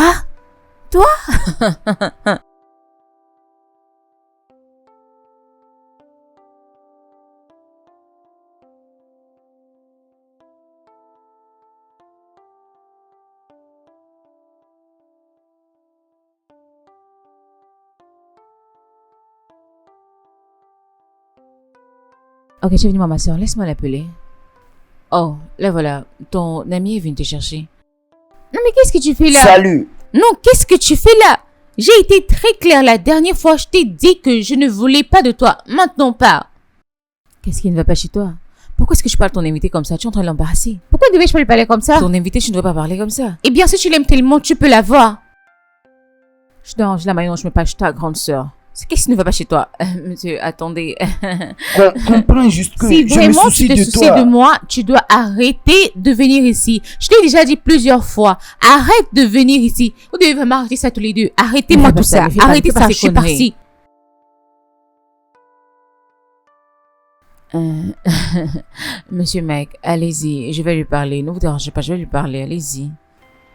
Ok, tu es venu voir ma soeur, laisse-moi l'appeler. Oh, là voilà, ton ami est venu te chercher. Non mais qu'est-ce que tu fais là? Salut. Non, qu'est-ce que tu fais là? J'ai été très claire la dernière fois. Je t'ai dit que je ne voulais pas de toi. Maintenant, pars. Qu'est-ce qui ne va pas chez toi? Pourquoi est-ce que je parle à ton invité comme ça? Tu es en train de l'embarrasser. Pourquoi devais-je pas lui parler comme ça? Ton invité, tu ne dois pas parler comme ça. Eh bien, si tu l'aimes tellement, tu peux la voir. Je la maintenant, je me passe ta grande sœur. Qu'est-ce qui ne va pas chez toi? Monsieur, attendez. Comprends juste que Si je me vraiment tu soucie te de soucies toi. de moi, tu dois arrêter de venir ici. Je t'ai déjà dit plusieurs fois, arrête de venir ici. Vous devez vraiment arrêter ça tous les deux. Arrêtez-moi Ne fais tout pas ça, ça. ne fais pas- Arrêtez ne fais pas ça, ces je suis conneries. partie. Monsieur Mike, allez-y, je vais lui parler. Ne vous dérangez pas, je vais lui parler, allez-y.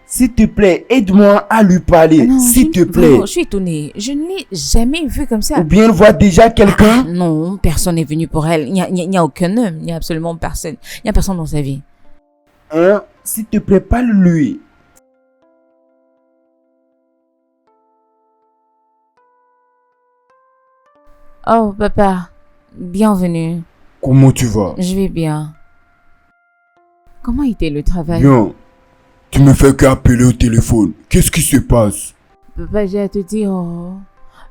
S'il te plaît, aide-moi à lui parler. Non, S'il te plaît. vraiment, je suis étonnée. Je ne l'ai jamais vu comme ça. Ou bien elle voit déjà quelqu'un. Non, personne n'est venu pour elle. Il n'y a aucun homme. Il n'y a absolument personne. Il n'y a personne dans sa vie. Hein? S'il te plaît, parle-lui. Oh, papa. Bienvenue. Comment tu vas? Je vais bien. Comment était le travail? Bien. Tu me fais qu'appeler au téléphone. Qu'est-ce qui se passe? Papa, j'ai à te dire. Oh.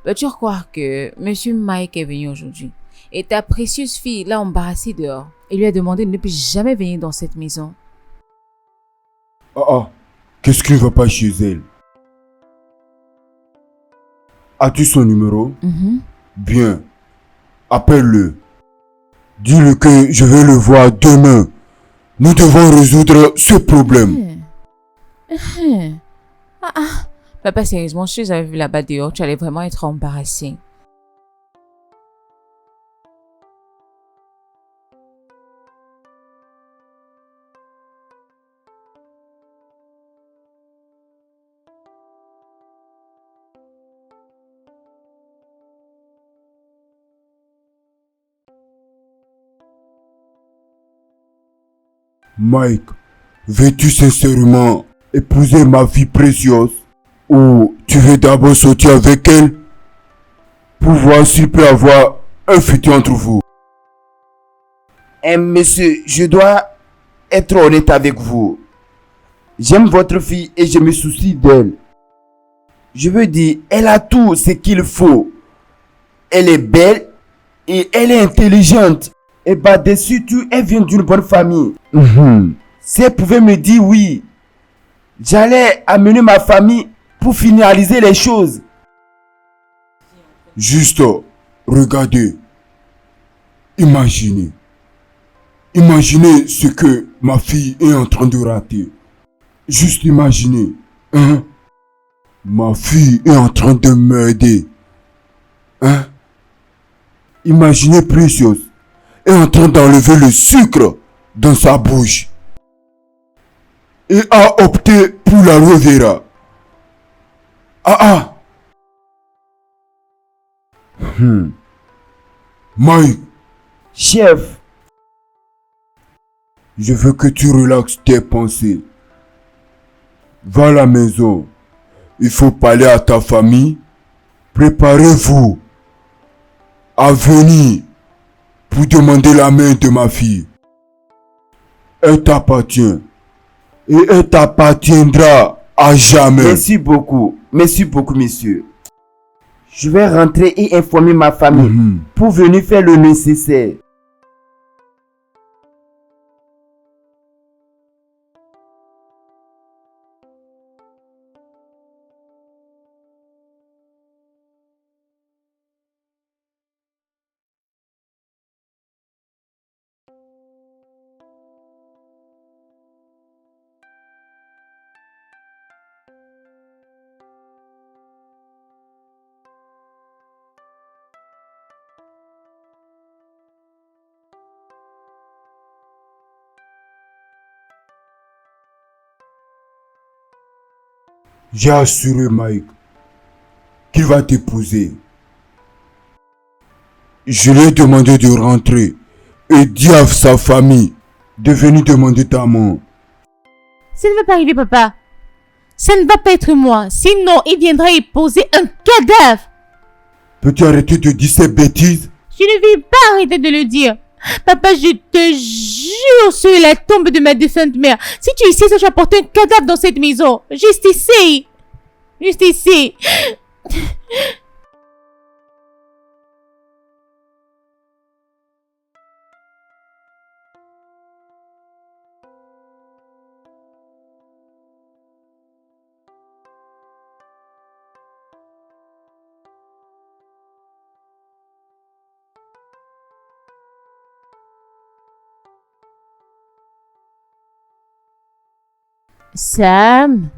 Peux-tu croire que Monsieur Mike est venu aujourd'hui? Et ta précieuse fille l'a embarrassée dehors. Et lui a demandé de ne plus jamais venir dans cette maison. Ah. Qu'est-ce qui ne va pas chez elle? As-tu son numéro? Bien. Appelle-le. Dis-le que je vais le voir demain. Nous devons résoudre ce problème. Papa, sérieusement, si j'avais vu là-bas dehors, tu allais vraiment être embarrassé. Mike, veux-tu sincèrement épouser ma fille précieuse? Ou tu veux d'abord sortir avec elle pour voir s'il peut avoir un futur entre vous? Monsieur, je dois être honnête avec vous. J'aime votre fille et je me soucie d'elle. Je veux dire, elle a tout ce qu'il faut. Elle est belle et elle est intelligente. Et par-dessus tout, elle vient d'une bonne famille. Si elle pouvait me dire oui, j'allais amener ma famille pour finaliser les choses. Juste, regardez. Imaginez. Imaginez ce que ma fille est en train de rater. Juste imaginez. Hein? Ma fille est en train de m'aider. Hein? Imaginez Precious est en train d'enlever le sucre dans sa bouche. Et a opté pour l'aloe vera. Mike, Chef, je veux que tu relaxes tes pensées. Va à la maison. Il faut parler à ta famille. Préparez-vous à venir pour demander la main de ma fille. Elle t'appartient. Et elle t'appartiendra à jamais. merci beaucoup, monsieur. Je vais rentrer et informer ma famille pour venir faire le nécessaire. J'ai assuré Mike qu'il va t'épouser. Je lui ai demandé de rentrer et dire à sa famille de venir demander ta main. Ça ne va pas arriver, papa. Ça ne va pas être moi. Sinon, il viendra y poser un cadavre. Peux-tu arrêter de dire ces bêtises? Je ne vais pas arrêter de le dire. Papa, je te jure sur la tombe de ma défunte mère. Si tu essaies, je vais porter un cadavre dans cette maison. Juste ici. Juste ici. Sam.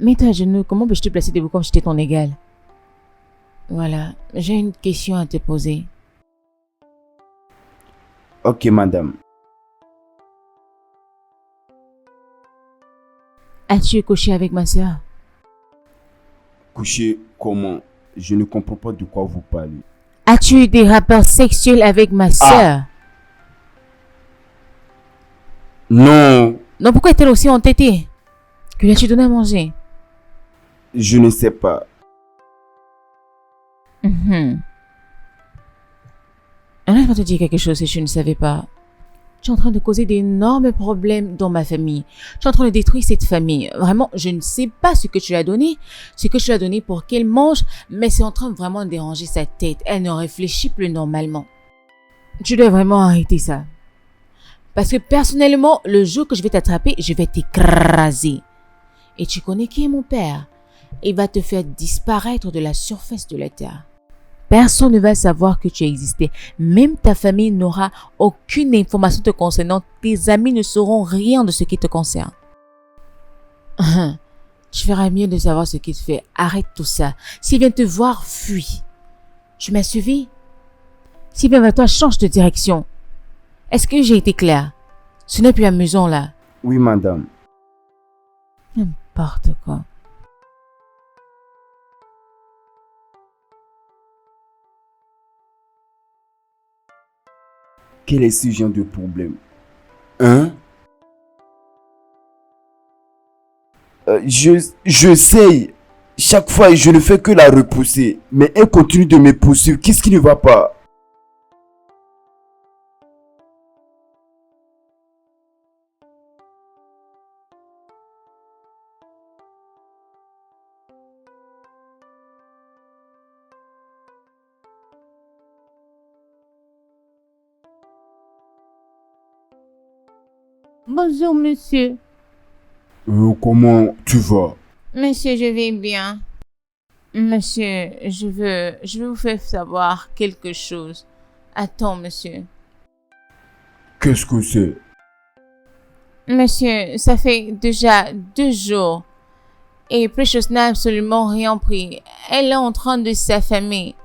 Mets-toi à genoux, comment peux-je te placer debout comme si j'étais ton égal? Voilà, j'ai une question à te poser. Ok, madame. As-tu couché avec ma soeur? Coucher comment? Je ne comprends pas de quoi vous parlez. As-tu eu des rapports sexuels avec ma soeur? Non, Donc pourquoi est-elle aussi entêtée? Que lui as-tu donné à manger? je ne sais pas. Laisse-moi te dire quelque chose si tu ne savais pas. Tu es en train de causer d'énormes problèmes dans ma famille. Tu es en train de détruire cette famille. Vraiment, je ne sais pas ce que tu lui as donné, pour qu'elle mange, mais c'est en train de vraiment déranger sa tête. Elle ne réfléchit plus normalement. Tu dois vraiment arrêter ça. Parce que personnellement, le jour que je vais t'attraper, je vais t'écraser. Et tu connais qui est mon père? Il va te faire disparaître de la surface de la terre. Personne ne va savoir que tu existais. Même ta famille n'aura aucune information te concernant. Tes amis ne sauront rien de ce qui te concerne. Tu feras mieux de savoir ce qu'il te fait. Arrête tout ça. S'il vient te voir, fuis. Tu m'as suivi? S'il vient vers toi, change de direction. Est-ce que j'ai été clair? Ce n'est plus amusant là. Oui, madame. N'importe quoi. Quel est ce genre de problème? Hein? Je sais. Chaque fois, je ne fais que la repousser. Mais elle continue de me poursuivre. Qu'est-ce qui ne va pas? Bonjour, monsieur. Comment tu vas? Monsieur, je vais bien. Monsieur, je veux vous faire savoir quelque chose. Attends, monsieur. Qu'est-ce que c'est? Monsieur, ça fait déjà 2 jours. Et Precious n'a absolument rien pris. Elle est en train de s'affamer.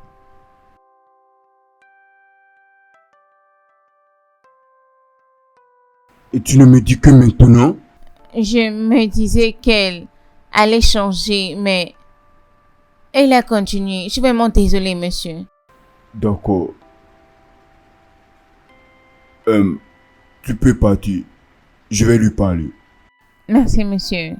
Et tu ne me dis que maintenant? Je me disais qu'elle allait changer, mais elle a continué. Je suis vraiment désolée, monsieur. D'accord. Tu peux partir. Je vais lui parler. Merci, monsieur.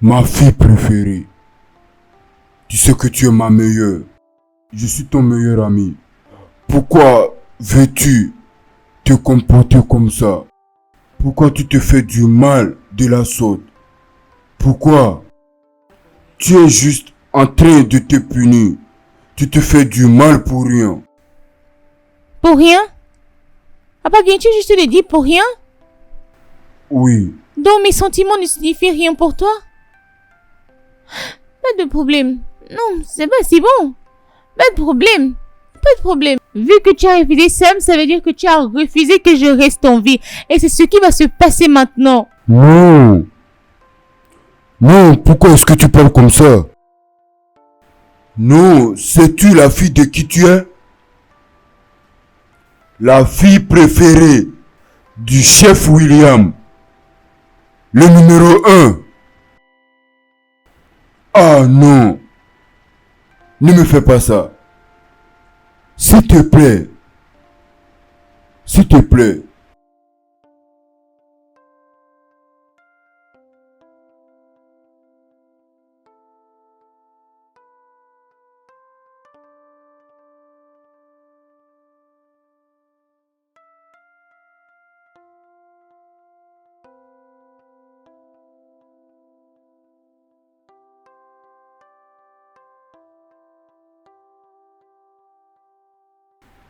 Ma fille préférée. Tu sais que tu es ma meilleure. Je suis ton meilleur ami. Pourquoi veux-tu te comporter comme ça? Pourquoi tu te fais du mal de la sorte? Pourquoi? Tu es juste en train de te punir. Tu te fais du mal pour rien. Pour rien? Papa, viens-tu juste le dire pour rien? Oui. Donc mes sentiments ne signifient rien pour toi? Pas de problème. Non, c'est bon. Pas de problème. Pas de problème. Vu que tu as refusé Sam, ça veut dire que tu as refusé que je reste en vie. Et c'est ce qui va se passer maintenant. Non. Non, pourquoi est-ce que tu parles comme ça? Non, sais-tu la fille de qui tu es? La fille préférée du chef William, le numéro 1. Ah non, ne me fais pas ça. S'il te plaît. S'il te plaît.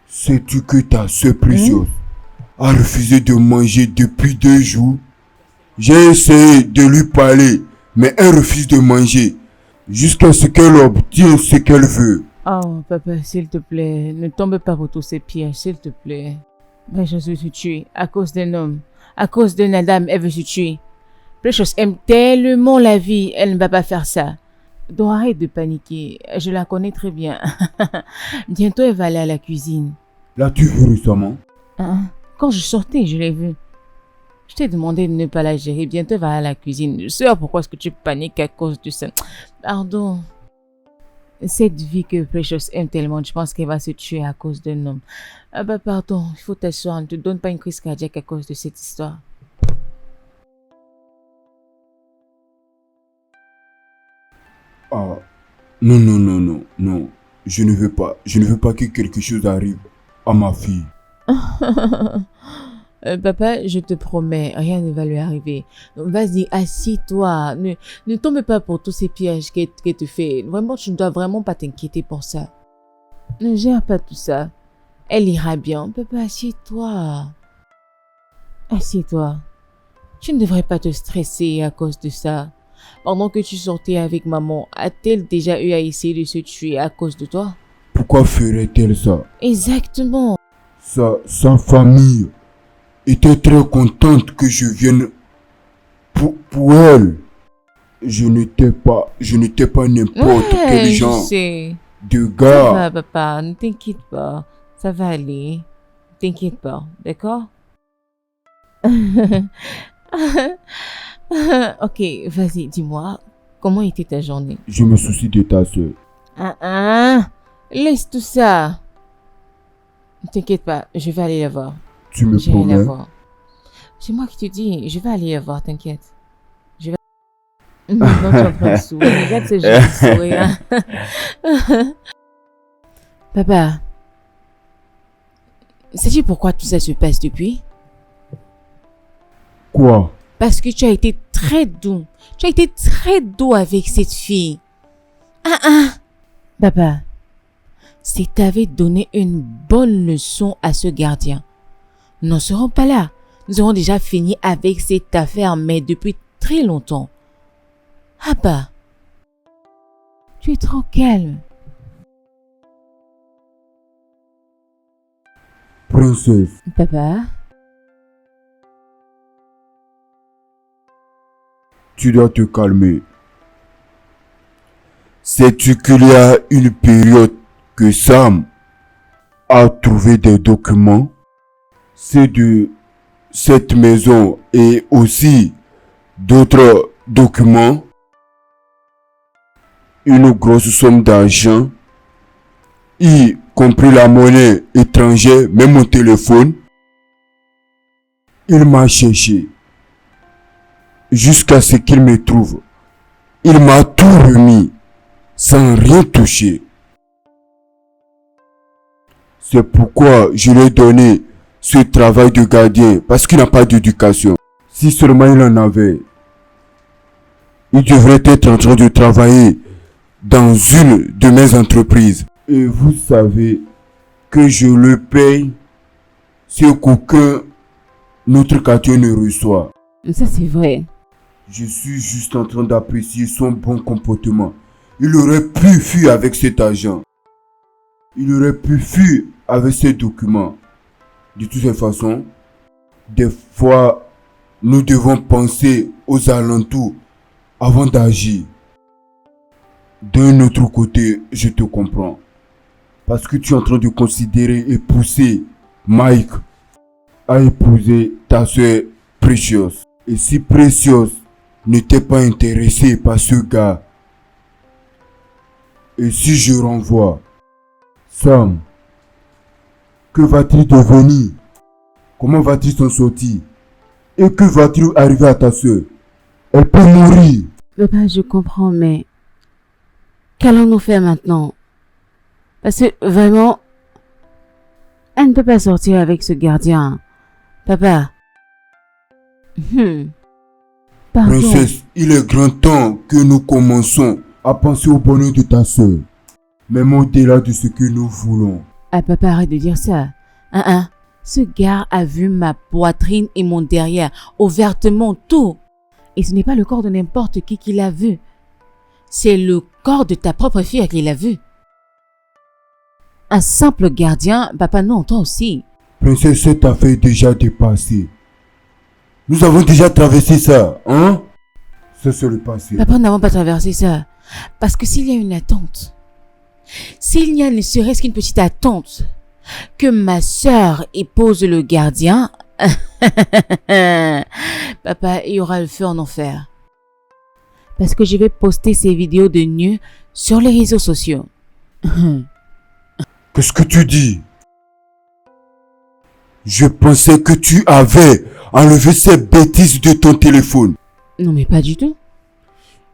Sais-tu que ta sœur précieuse a refusé de manger depuis 2 jours? J'ai essayé de lui parler, mais elle refuse de manger jusqu'à ce qu'elle obtienne ce qu'elle veut. Oh, papa, s'il te plaît, ne tombe pas pour tous ces pièges, s'il te plaît. Precious veut se tuer à cause d'un homme, à cause d'une dame, elle veut se tuer. Precious aime tellement la vie, elle ne va pas faire ça. Donc arrête de paniquer, je la connais très bien. Bientôt, elle va aller à la cuisine. L'as-tu vu récemment? Quand je sortais, je l'ai vue. Je t'ai demandé de ne pas la gérer. Bientôt, elle va à la cuisine. Je sais pourquoi est-ce que tu paniques à cause de ça. Pardon. Cette vie que Precious aime tellement, je pense qu'elle va se tuer à cause d'un homme. Ah bah pardon, il faut t'asseoir. Ne te donne pas une crise cardiaque à cause de cette histoire. Ah, non. Je ne veux pas que quelque chose arrive à ma fille. Papa, je te promets, rien ne va lui arriver. Donc, vas-y, assis-toi. Ne tombe pas pour tous ces pièges qu'elle te fait. Vraiment, tu ne dois vraiment pas t'inquiéter pour ça. Ne gère pas tout ça. Elle ira bien. Papa, assieds-toi. Assieds-toi. Tu ne devrais pas te stresser à cause de ça. Pendant que tu sortais avec maman, a-t-elle déjà eu à essayer de se tuer à cause de toi? Pourquoi ferait-elle ça? Exactement. Sa famille était très contente que je vienne pour elle. Je n'étais pas n'importe quel genre de gars. Ça va, papa, ne t'inquiète pas. Ça va aller. Ne t'inquiète pas, d'accord? Ok, vas-y, dis-moi, comment était ta journée? Je me soucie de ta soeur. Laisse tout ça. Ne t'inquiète pas, je vais aller la voir. Tu me J'irai la promets? voir. C'est moi qui te dis, je vais aller la voir, t'inquiète. Je vais... Maintenant, tu es en train de sourire. Regarde ce joli sourire. Papa, sais-tu pourquoi tout ça se passe depuis? Quoi? Parce que tu as été très doux. Tu as été très doux avec cette fille. Papa, si tu avais donné une bonne leçon à ce gardien, nous n'en serons pas là. Nous aurons déjà fini avec cette affaire, mais depuis très longtemps. Abba, tu es trop calme. Princesse, Papa, tu dois te calmer. Sais-tu qu'il y a une période que Sam a trouvé des documents? C'est de cette maison et aussi d'autres documents. Une grosse somme d'argent, y compris la monnaie étrangère, même mon téléphone. Il m'a cherché jusqu'à ce qu'il me trouve. Il m'a tout remis sans rien toucher. C'est pourquoi je lui ai donné ce travail de gardien, parce qu'il n'a pas d'éducation. Si seulement il en avait, il devrait être en train de travailler dans une de mes entreprises. Et vous savez que je le paye ce qu'aucun autre quartier ne reçoit. ça c'est vrai. Je suis juste en train d'apprécier son bon comportement. Il aurait pu fuir avec cet argent. Il aurait pu fuir avec ces documents. De toutes les façons, des fois, nous devons penser aux alentours avant d'agir. D'un autre côté, je te comprends. Parce que tu es en train de considérer et pousser Mike a épousé ta soeur Precious. Et si Precious n'était pas intéressée par ce gars, et si je renvoie Sam, que va-t-il devenir? Comment va-t-il s'en sortir? Et que va-t-il arriver à ta soeur? Elle peut mourir. Papa, je comprends, mais qu'allons-nous faire maintenant? Parce que vraiment, elle ne peut pas sortir avec ce gardien. Papa. Pardon. Princesse, il est grand temps que nous commençons à penser au bonheur de ta soeur. Même au-delà de ce que nous voulons. Ah, papa, arrête de dire ça. Ce gars a vu ma poitrine et mon derrière, ouvertement tout. Et ce n'est pas le corps de n'importe qui l'a vu. C'est le corps de ta propre fille qui l'a vu. Un simple gardien, papa, non, toi aussi. Princesse, cette affaire est déjà dépassée. Nous avons déjà traversé ça, hein? Ça, c'est le passé. Papa, nous n'avons pas traversé ça. Parce que s'il y a une attente, s'il y a ne serait-ce qu'une petite attente, que ma sœur épouse le gardien, papa, il y aura le feu en enfer. Parce que je vais poster ces vidéos de nu sur les réseaux sociaux. Qu'est-ce que tu dis? Je pensais que tu avais enlevé ces bêtises de ton téléphone. Non, mais pas du tout.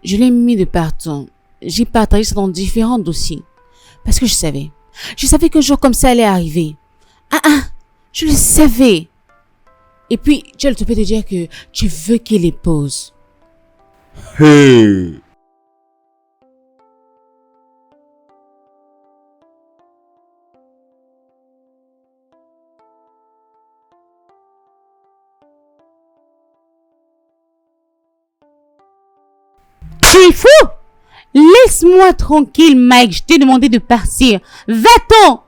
Je l'ai mis de partout. J'ai partagé ça dans différents dossiers. Parce que je savais. Je savais qu'un jour comme ça allait arriver. Je le savais. Et puis, tu as le toupet de dire que tu veux qu'il épouse. Hey! Tu es fou? Laisse-moi tranquille, Mike. Je t'ai demandé de partir. Va-t'en!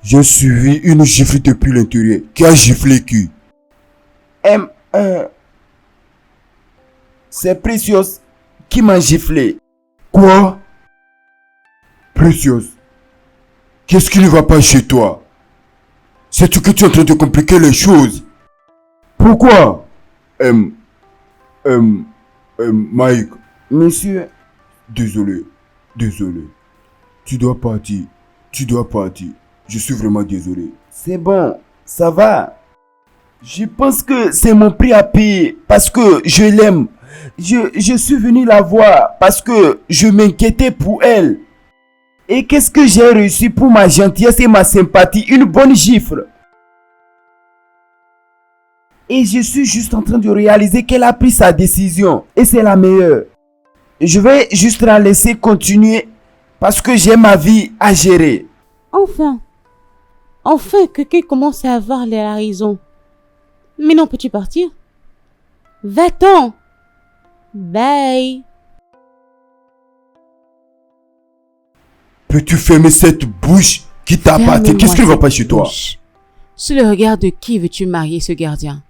J'ai suivi une gifle depuis l'intérieur. Qui a giflé qui? C'est Precious qui m'a giflé. Quoi? Precious, qu'est-ce qui ne va pas chez toi? Sais-tu que tu es en train de compliquer les choses? Pourquoi? Mike, Monsieur, désolé. Tu dois partir. Je suis vraiment désolé. c'est bon, ça va. Je pense que c'est mon prix à payer parce que je l'aime. Je suis venu la voir parce que je m'inquiétais pour elle. Et qu'est-ce que j'ai reçu pour ma gentillesse et ma sympathie? Une bonne gifle. Et je suis juste en train de réaliser qu'elle a pris sa décision. Et c'est la meilleure. Je vais juste la laisser continuer parce que j'ai ma vie à gérer. Enfin, quelqu'un commence à avoir la raison. Mais non, peux-tu partir? Va-t'en! Bye! Peux-tu fermer cette bouche qui t'appartient? Qu'est-ce qui ne va pas chez toi? Sous le regard de qui veux-tu marier ce gardien?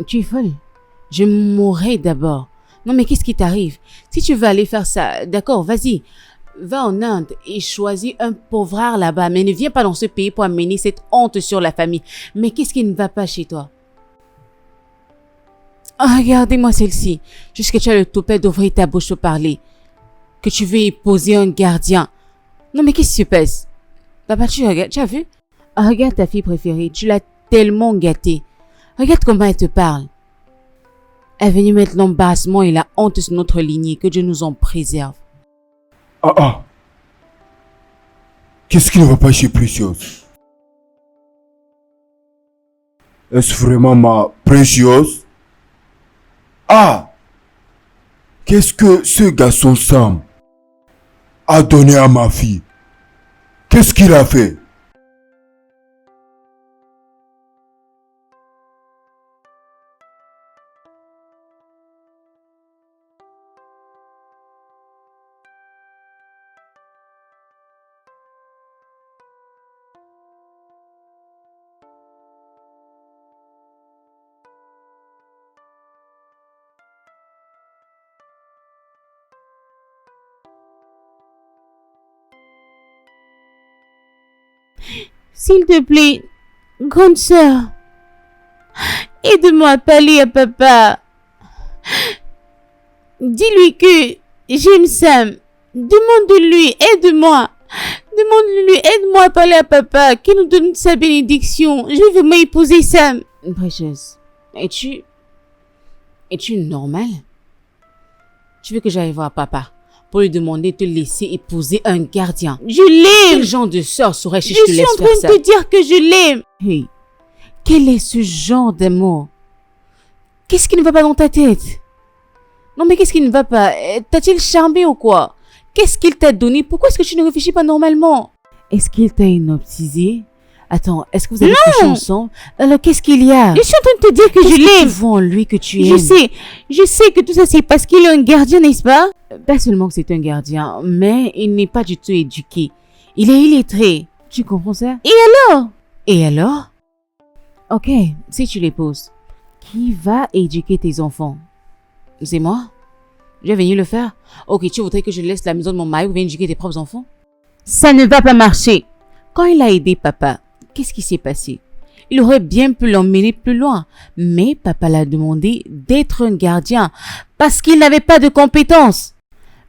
Tu es folle. Je mourrai d'abord. Non, mais qu'est-ce qui t'arrive? Si tu veux aller faire ça, d'accord, vas-y. Va en Inde et choisis un pauvrard là-bas. Mais ne viens pas dans ce pays pour amener cette honte sur la famille. Mais qu'est-ce qui ne va pas chez toi? Regardez-moi celle-ci. Jusque tu as le toupet d'ouvrir ta bouche pour parler. Que tu veux épouser un gardien. Non, mais qu'est-ce qui se passe? Papa, tu regardes, tu as vu? Regarde ta fille préférée. Tu l'as tellement gâtée. Regarde comment elle te parle. Elle est venue mettre l'embarrassement et la honte sur notre lignée. Que Dieu nous en préserve. Qu'est-ce qui ne va pas chez Precious? Est-ce vraiment ma Precious? Qu'est-ce que ce garçon Sam a donné à ma fille? Qu'est-ce qu'il a fait? S'il te plaît, grande sœur, aide-moi à parler à papa. Dis-lui que j'aime Sam. Demande-lui, aide-moi. Demande-lui, aide-moi à parler à papa, qu'il nous donne sa bénédiction. Je veux m'épouser Sam. Precious, es-tu normale? Tu veux que j'aille voir papa pour lui demander de te laisser épouser un gardien? Je l'aime. Quel genre de sœur serais-je si je te laisse faire ça? Je suis en train de te dire que je l'aime. Hey, quel est ce genre d'amour? Qu'est-ce qui ne va pas dans ta tête? Non mais qu'est-ce qui ne va pas? T'a-t-il charmé ou quoi? Qu'est-ce qu'il t'a donné? Pourquoi est-ce que tu ne réfléchis pas normalement? Est-ce qu'il t'a hypnotisé? Attends, est-ce que vous avez couché ensemble? Alors qu'est-ce qu'il y a? Je suis en train de te dire que je l'aime. Tu vois en lui que tu aimes. Je sais que tout ça c'est parce qu'il est un gardien, n'est-ce pas? Pas seulement que c'est un gardien, mais il n'est pas du tout éduqué. Il est illettré. Tu comprends ça? Et alors? Ok, si tu l'épouses, qui va éduquer tes enfants? C'est moi? Je vais venir le faire? Ok, tu voudrais que je laisse la maison de mon mari ou vienne éduquer tes propres enfants? Ça ne va pas marcher. Quand il a aidé papa, qu'est-ce qui s'est passé? Il aurait bien pu l'emmener plus loin, mais papa l'a demandé d'être un gardien parce qu'il n'avait pas de compétences.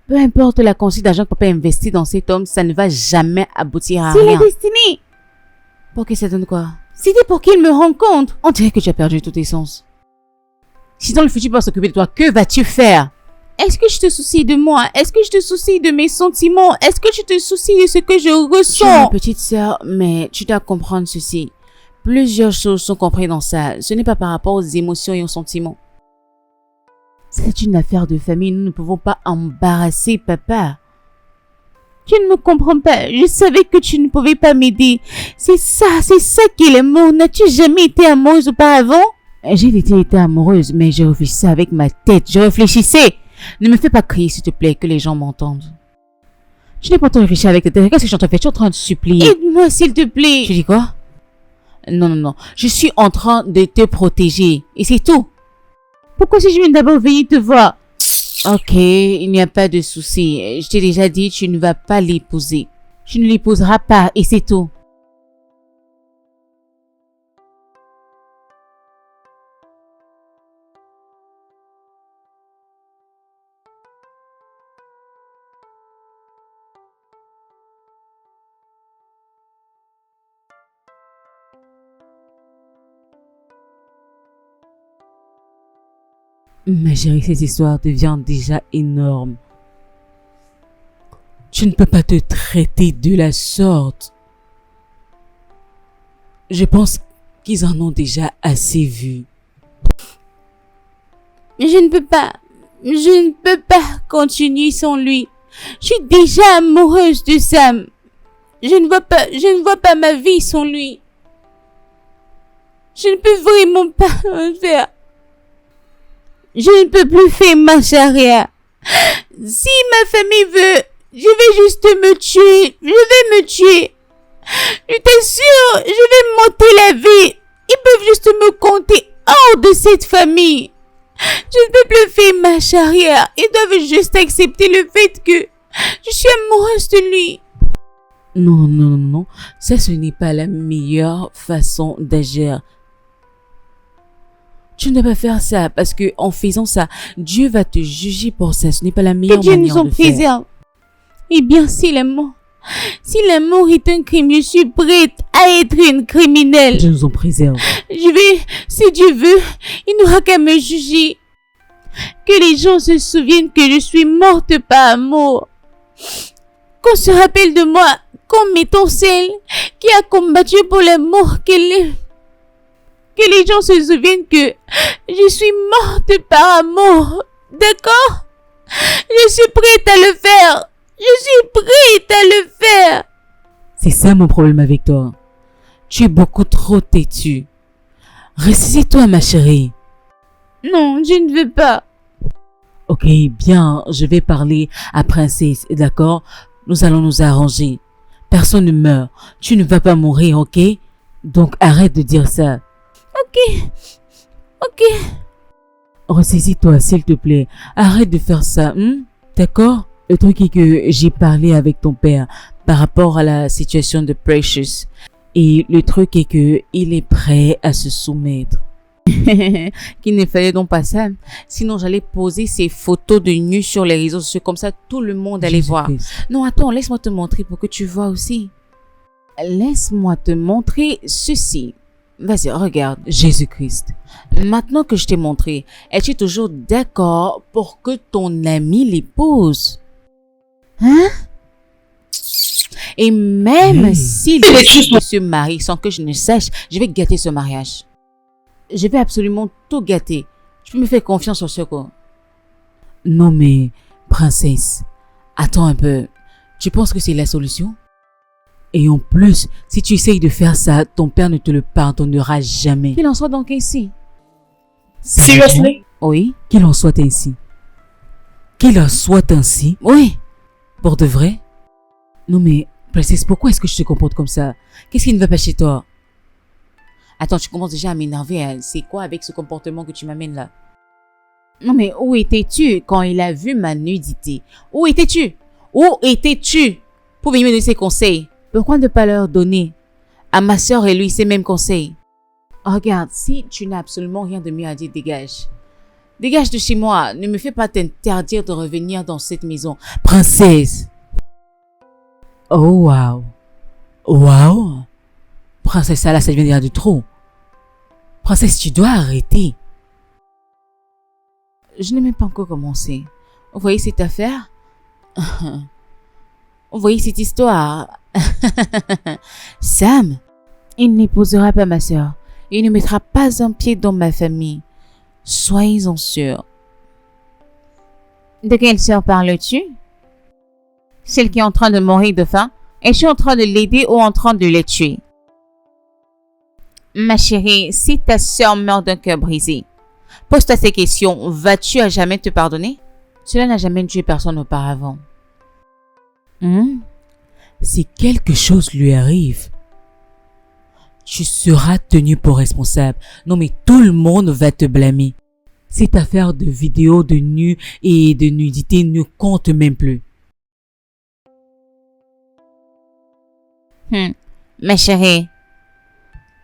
Peu importe la quantité d'argent que papa investit dans cet homme, ça ne va jamais aboutir à rien. C'est la destinée. Pour que ça donne quoi? C'était pour qu'il me rencontre. On dirait que tu as perdu tous tes sens. Si dans le futur tu vas s'occuper de toi, que vas-tu faire? Est-ce que je te soucies de moi? Est-ce que je te soucie de mes sentiments? Est-ce que tu te soucies de ce que je ressens? Tu es ma petite sœur, mais tu dois comprendre ceci. Plusieurs choses sont comprises dans ça. Ce n'est pas par rapport aux émotions et aux sentiments. C'est une affaire de famille. Nous ne pouvons pas embarrasser papa. Tu ne me comprends pas. Je savais que tu ne pouvais pas m'aider. C'est ça qui est l'amour. N'as-tu jamais été amoureuse auparavant? J'ai été amoureuse, mais je réfléchissais avec ma tête. Je réfléchissais. Ne me fais pas crier, s'il te plaît, que les gens m'entendent. Tu n'es pas en train de réfléchir avec ta tête. Qu'est-ce que je suis en train de faire? Tu es en train de supplier. Aide-moi, s'il te plaît. Tu dis quoi? Non. Je suis en train de te protéger. Et c'est tout. Pourquoi si je viens d'abord venir te voir? Ok, il n'y a pas de souci. Je t'ai déjà dit, tu ne vas pas l'épouser. Tu ne l'épouseras pas et c'est tout. Ma chérie, cette histoire devient déjà énorme. Tu ne peux pas te traiter de la sorte. Je pense qu'ils en ont déjà assez vu. Je ne peux pas continuer sans lui. Je suis déjà amoureuse de Sam. Je ne vois pas ma vie sans lui. Je ne peux vraiment pas le faire. Je ne peux plus faire marche arrière. Si ma famille veut, je vais juste me tuer. Je vais me tuer. Je t'assure, je vais monter la vie. Ils peuvent juste me compter hors de cette famille. Je ne peux plus faire marche arrière. Ils doivent juste accepter le fait que je suis amoureuse de lui. Non. Ça, ce n'est pas la meilleure façon d'agir. Tu ne dois pas faire ça parce que en faisant ça, Dieu va te juger pour ça. Ce n'est pas la meilleure manière de faire. Que Dieu nous en préserve. Eh bien, si l'amour est un crime, je suis prête à être une criminelle. Dieu nous en préserve. Si Dieu veut, il n'aura qu'à me juger. Que les gens se souviennent que je suis morte par amour. Qu'on se rappelle de moi comme étant celle qui a combattu pour l'amour qu'elle est. Que les gens se souviennent que je suis morte par amour. D'accord? Je suis prête à le faire. Je suis prête à le faire. C'est ça mon problème avec toi. Tu es beaucoup trop têtue. Ressaisis-toi, ma chérie. Non, je ne veux pas. Ok, bien, je vais parler à Princesse, d'accord? Nous allons nous arranger. Personne ne meurt. Tu ne vas pas mourir, ok? Donc arrête de dire ça. Ok. Ressaisis-toi, s'il te plaît. Arrête de faire ça, d'accord? Le truc est que j'ai parlé avec ton père par rapport à la situation de Precious. Et le truc est que il est prêt à se soumettre. Qu'il ne fallait donc pas ça. Sinon, j'allais poser ces photos de nu sur les réseaux sociaux. Comme ça, tout le monde allait voir. Jésus-Christ. Non, attends, laisse-moi te montrer pour que tu vois aussi. Laisse-moi te montrer ceci. Vas-y, regarde. Jésus-Christ. Maintenant que je t'ai montré, es-tu toujours d'accord pour que ton ami l'épouse? Hein? Et même Oui. s'il décide de se marier sans que je ne sache, je vais gâter ce mariage. Je vais absolument tout gâter. Tu peux me faire confiance sur ce coup. Non mais, princesse, attends un peu. Tu penses que c'est la solution? Et en plus, si tu essayes de faire ça, ton père ne te le pardonnera jamais. Qu'il en soit donc ainsi. Seriously? Oui. Qu'il en soit ainsi. Qu'il en soit ainsi? Oui. Pour de vrai? Non mais, princesse, pourquoi est-ce que je te comporte comme ça? Qu'est-ce qui ne va pas chez toi? Attends, tu commences déjà à m'énerver. Hein. C'est quoi avec ce comportement que tu m'amènes là? Non mais où étais-tu quand il a vu ma nudité? Où étais-tu? Où étais-tu pour venir me donner ses conseils? Pourquoi ne pas leur donner à ma soeur et lui ces mêmes conseils? Regarde, si tu n'as absolument rien de mieux à dire, dégage. Dégage de chez moi. Ne me fais pas t'interdire de revenir dans cette maison. Princesse! Oh wow! Wow! Princesse, ça là, ça devient déjà de trop. Princesse, tu dois arrêter. Je n'ai même pas encore commencé. Vous voyez cette affaire? Vous voyez cette histoire? Sam, il n'épousera pas ma soeur. Il ne mettra pas un pied dans ma famille. Soyez-en sûrs. De quelle sœur parles-tu? Celle qui est en train de mourir de faim? Es-tu en train de l'aider ou en train de le tuer? Ma chérie, si ta sœur meurt d'un cœur brisé, pose-toi ces questions. Vas-tu à jamais te pardonner? Cela n'a jamais tué personne auparavant. Si quelque chose lui arrive, tu seras tenu pour responsable. Non mais tout le monde va te blâmer. Cette affaire de vidéos de nu et de nudité ne compte même plus. Ma chérie,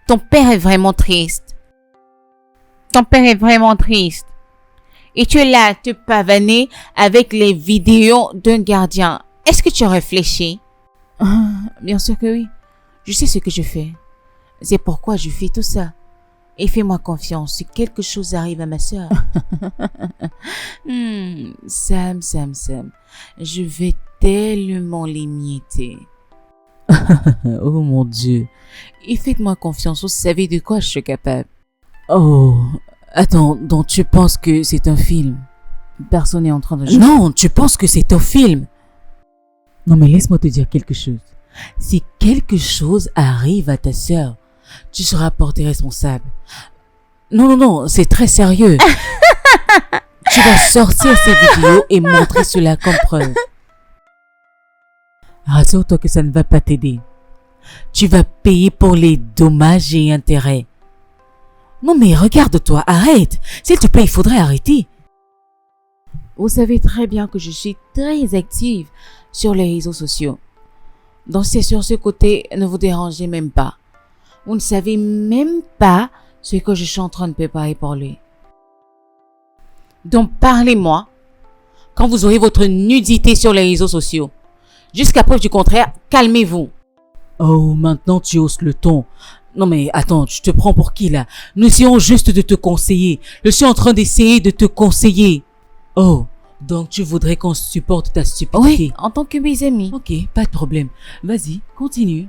ton père est vraiment triste. Ton père est vraiment triste. Et tu es là à te pavaner avec les vidéos d'un gardien. Est-ce que tu as réfléchi? Bien sûr que oui. Je sais ce que je fais. C'est pourquoi je fais tout ça. Et fais-moi confiance si quelque chose arrive à ma soeur. Sam. Je vais tellement l'imiter. Oh mon Dieu. Et faites-moi confiance, vous savez de quoi je suis capable. Oh, attends, donc tu penses que c'est un film? Personne n'est en train de jouer. Non, tu penses que c'est un film? Non mais laisse-moi te dire quelque chose. Si quelque chose arrive à ta sœur, tu seras porté responsable. Non, c'est très sérieux. Tu vas sortir ces vidéos et montrer cela comme preuve. Rassure-toi que ça ne va pas t'aider. Tu vas payer pour les dommages et intérêts. Non mais regarde-toi, arrête. S'il te plaît, il faudrait arrêter. Vous savez très bien que je suis très active sur les réseaux sociaux. Donc c'est sur ce côté, ne vous dérangez même pas. Vous ne savez même pas ce que je suis en train de préparer pour lui. Donc parlez-moi quand vous aurez votre nudité sur les réseaux sociaux. Jusqu'à preuve du contraire, calmez-vous. Oh, maintenant tu hausses le ton. Non mais attends, tu te prends pour qui là? Nous essayons juste de te conseiller. Je suis en train d'essayer de te conseiller. Oh, donc tu voudrais qu'on supporte ta stupidité? Oui, en tant que mes amis. Ok, pas de problème. Vas-y, continue.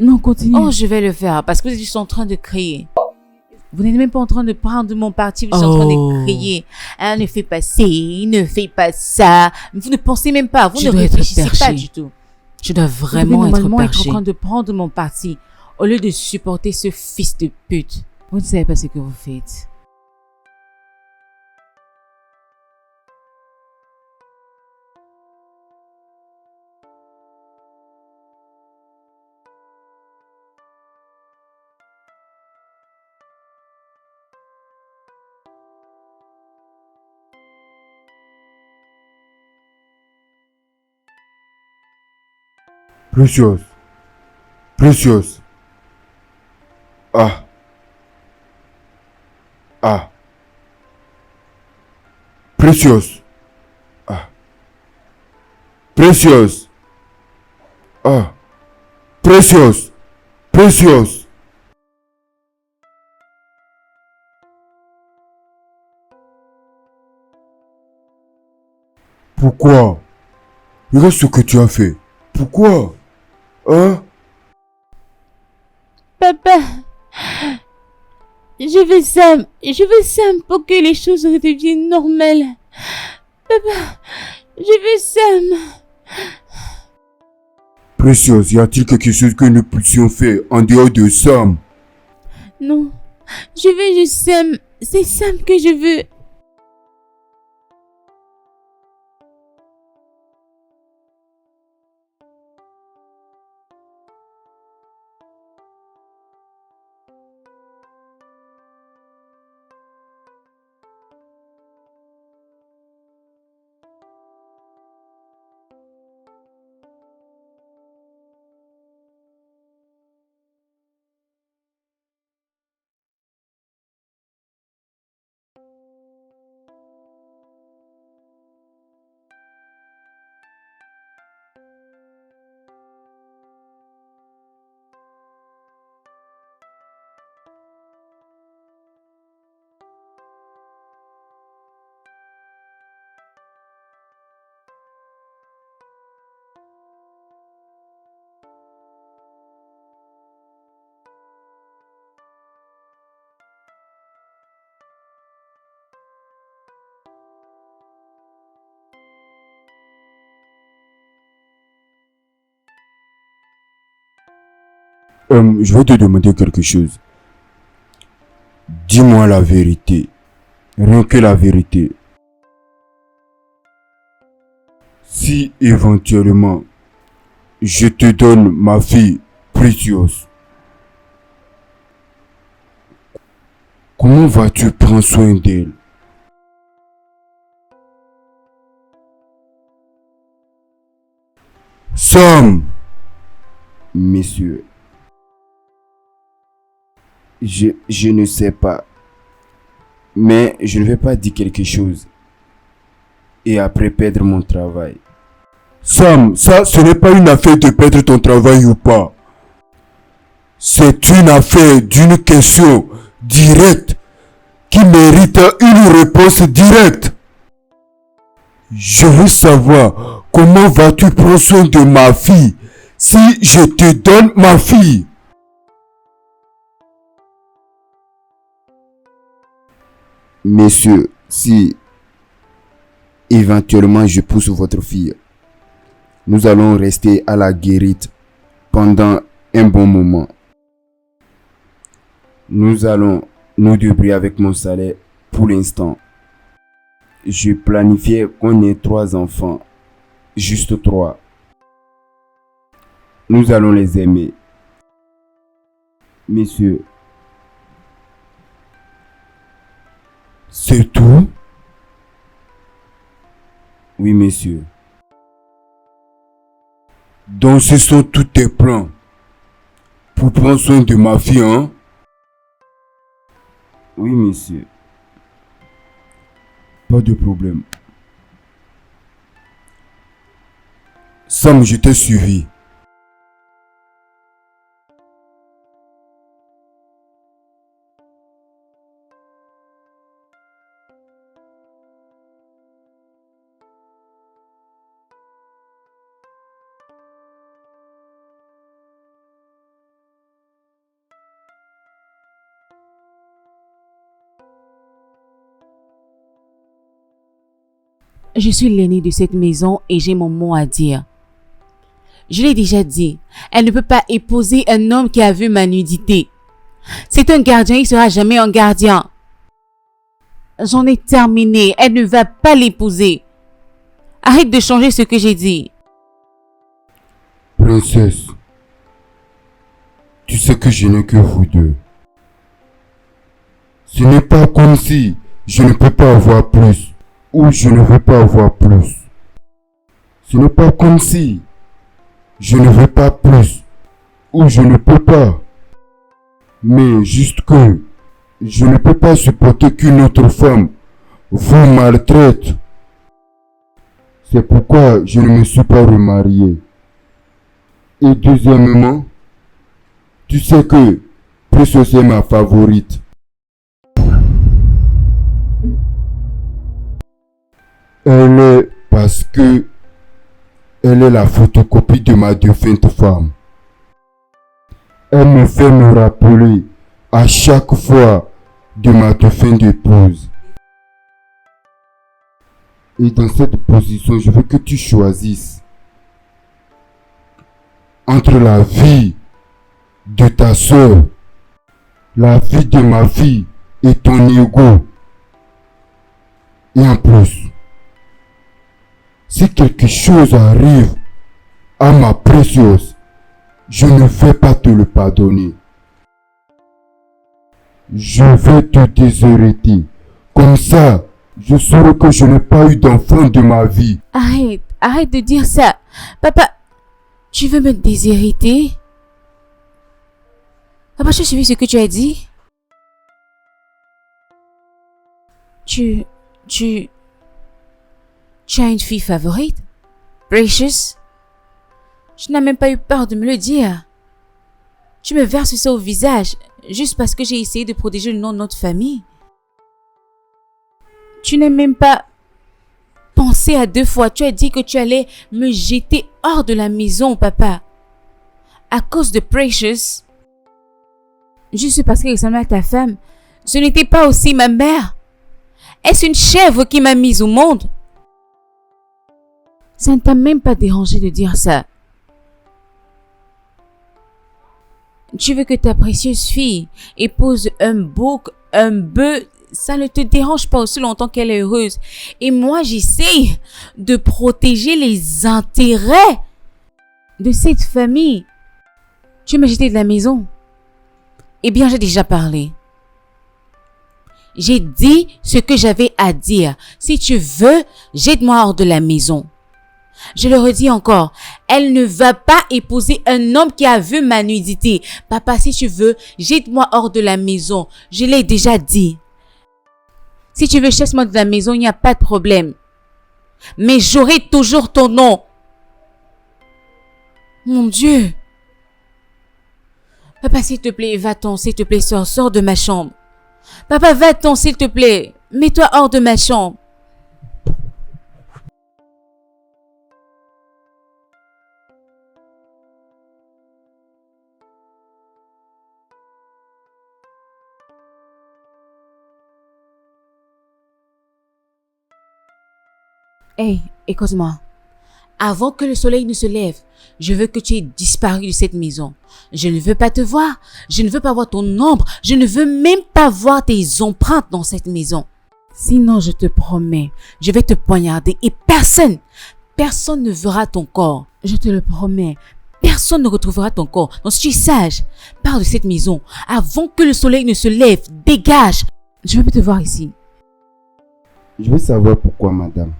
Non, continue. Oh, je vais le faire parce que vous êtes en train de crier. Vous n'êtes même pas en train de prendre mon parti, vous êtes en train de crier. Ah, ne fais pas ci, ne fais pas ça. Vous ne pensez même pas, vous ne réfléchissez pas du tout. Je dois vraiment être perché. en train de prendre mon parti au lieu de supporter ce fils de pute. Vous ne savez pas ce que vous faites. Précieuse. Ah. Ah. Precious. Ah. Precious. Ah. Precious. Precious. Pourquoi? Regarde ce que tu as fait. Pourquoi? Hein? Papa, je veux ça pour que les choses redeviennent normales. Papa, je veux ça. Precious, y a-t-il quelque chose que nous puissions faire en dehors de Sam? Non, je veux juste Sam. C'est Sam que je veux. Je vais te demander quelque chose. Dis-moi la vérité. Rien que la vérité. Si éventuellement je te donne ma fille Precious, comment vas-tu prendre soin d'elle? Sam! Messieurs, je ne sais pas. Mais je ne vais pas dire quelque chose et après perdre mon travail. Sam, ça, ce n'est pas une affaire de perdre ton travail ou pas. C'est une affaire d'une question directe qui mérite une réponse directe. Je veux savoir comment vas-tu prendre soin de ma fille si je te donne ma fille. Messieurs, si éventuellement je pousse votre fille, nous allons rester à la guérite pendant un bon moment. Nous allons nous débrouiller avec mon salaire pour l'instant. Je planifiais qu'on ait 3 enfants, juste 3. Nous allons les aimer. Messieurs, c'est tout? Oui, messieurs. Donc ce sont tous tes plans pour prendre soin de ma fille, hein? Oui, monsieur. Pas de problème. Sam, je t'ai suivi. Je suis l'aînée de cette maison et j'ai mon mot à dire. Je l'ai déjà dit, elle ne peut pas épouser un homme qui a vu ma nudité. C'est un gardien, il sera jamais un gardien. J'en ai terminé, elle ne va pas l'épouser. Arrête de changer ce que j'ai dit. Princesse, tu sais que je n'ai que vous deux. Ce n'est pas comme si je ne peux pas avoir plus ou je ne veux pas avoir plus. Ce n'est pas comme si je ne veux pas plus ou je ne peux pas. Mais juste que je ne peux pas supporter qu'une autre femme vous maltraite. C'est pourquoi je ne me suis pas remarié. Et deuxièmement, tu sais que Precious est ma favorite. Elle est parce que elle est la photocopie de ma défunte femme. Elle me fait me rappeler à chaque fois de ma défunte épouse. Et dans cette position, je veux que tu choisisses entre la vie de ta soeur, la vie de ma fille et ton ego. Et en plus, si quelque chose arrive à ma précieuse, je ne vais pas te le pardonner. Je vais te déshériter. Comme ça, je saurai que je n'ai pas eu d'enfant de ma vie. Arrête de dire ça. Papa, tu veux me déshériter? Papa, j'ai suivi ce que tu as dit. Tu as une fille favorite? Precious? Tu n'as même pas eu peur de me le dire. Tu me verses ça au visage juste parce que j'ai essayé de protéger le nom de notre famille. Tu n'as même pas pensé à 2 fois. Tu as dit que tu allais me jeter hors de la maison, papa. À cause de Precious. Juste parce qu'elle ressemblait à ta femme. Ce n'était pas aussi ma mère. Est-ce une chèvre qui m'a mise au monde? Ça ne t'a même pas dérangé de dire ça. Tu veux que ta précieuse fille épouse un bouc, un bœuf, ça ne te dérange pas aussi longtemps qu'elle est heureuse. Et moi, j'essaie de protéger les intérêts de cette famille. Tu m'as jeté de la maison. Eh bien, j'ai déjà parlé. J'ai dit ce que j'avais à dire. Si tu veux, jette-moi hors de la maison. Je le redis encore, elle ne va pas épouser un homme qui a vu ma nudité. Papa, si tu veux, jette-moi hors de la maison. Je l'ai déjà dit. Si tu veux, chasse-moi de la maison, il n'y a pas de problème. Mais j'aurai toujours ton nom. Mon Dieu. Papa, s'il te plaît, va-t'en, s'il te plaît, sors de ma chambre. Papa, va-t'en, s'il te plaît. Mets-toi hors de ma chambre. Hey, écoute-moi. Avant que le soleil ne se lève, je veux que tu aies disparu de cette maison. Je ne veux pas te voir. Je ne veux pas voir ton ombre. Je ne veux même pas voir tes empreintes dans cette maison. Sinon, je te promets, je vais te poignarder et personne ne verra ton corps. Je te le promets. Personne ne retrouvera ton corps. Donc, si tu es sage, pars de cette maison. Avant que le soleil ne se lève, dégage. Je veux plus te voir ici. Je veux savoir pourquoi, madame.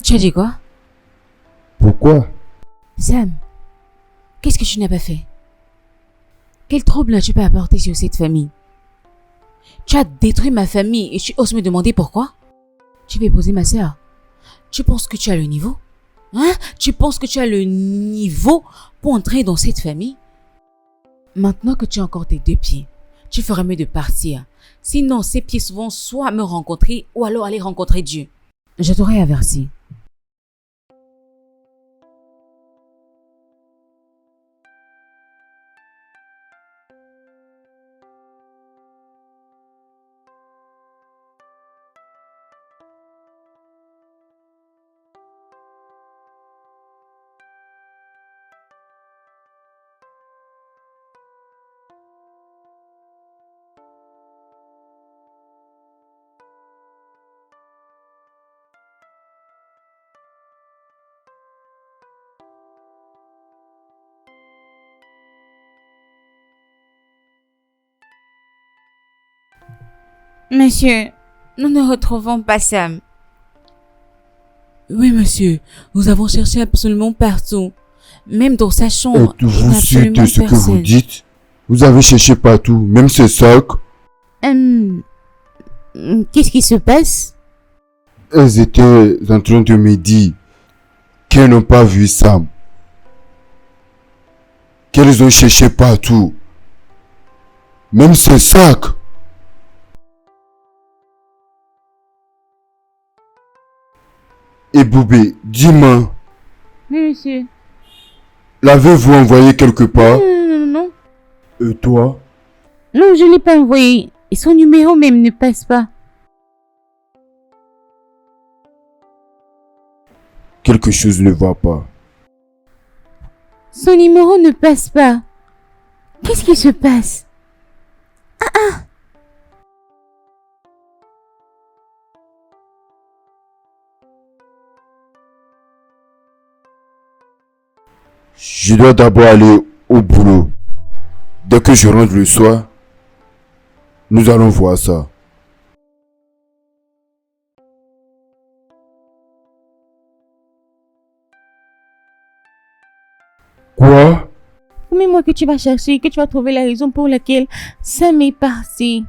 Tu as dit quoi? Pourquoi? Sam, qu'est-ce que tu n'as pas fait? Quel trouble n'as-tu pas apporté sur cette famille? Tu as détruit ma famille et tu oses me demander pourquoi? Tu veux épouser ma sœur? Tu penses que tu as le niveau? Hein? Tu penses que tu as le niveau pour entrer dans cette famille? Maintenant que tu as encore tes 2 pieds, tu ferais mieux de partir. Sinon, ces pieds vont soit me rencontrer ou alors aller rencontrer Dieu. Je t'aurais averti. Monsieur, nous ne retrouvons pas Sam. Oui, monsieur. Nous avons cherché absolument partout. Même dans sa chambre, Êtes-vous sûr de ce que vous dites? Vous avez cherché partout, même ce sac. Qu'est-ce qui se passe? Elles étaient en train de me dire qu'elles n'ont pas vu Sam. Qu'elles ont cherché partout. Même ce sac. Et Boubé, dis-moi, Oui, monsieur. l'avez-vous envoyé quelque part? Non. Et toi? Non, je ne l'ai pas envoyé. Et son numéro même ne passe pas. Quelque chose ne va pas. Son numéro ne passe pas. Qu'est-ce qui se passe? Je dois d'abord aller au boulot. Dès que je rentre le soir, nous allons voir ça. Quoi? Promets-moi que tu vas chercher, que tu vas trouver la raison pour laquelle Sam est parti.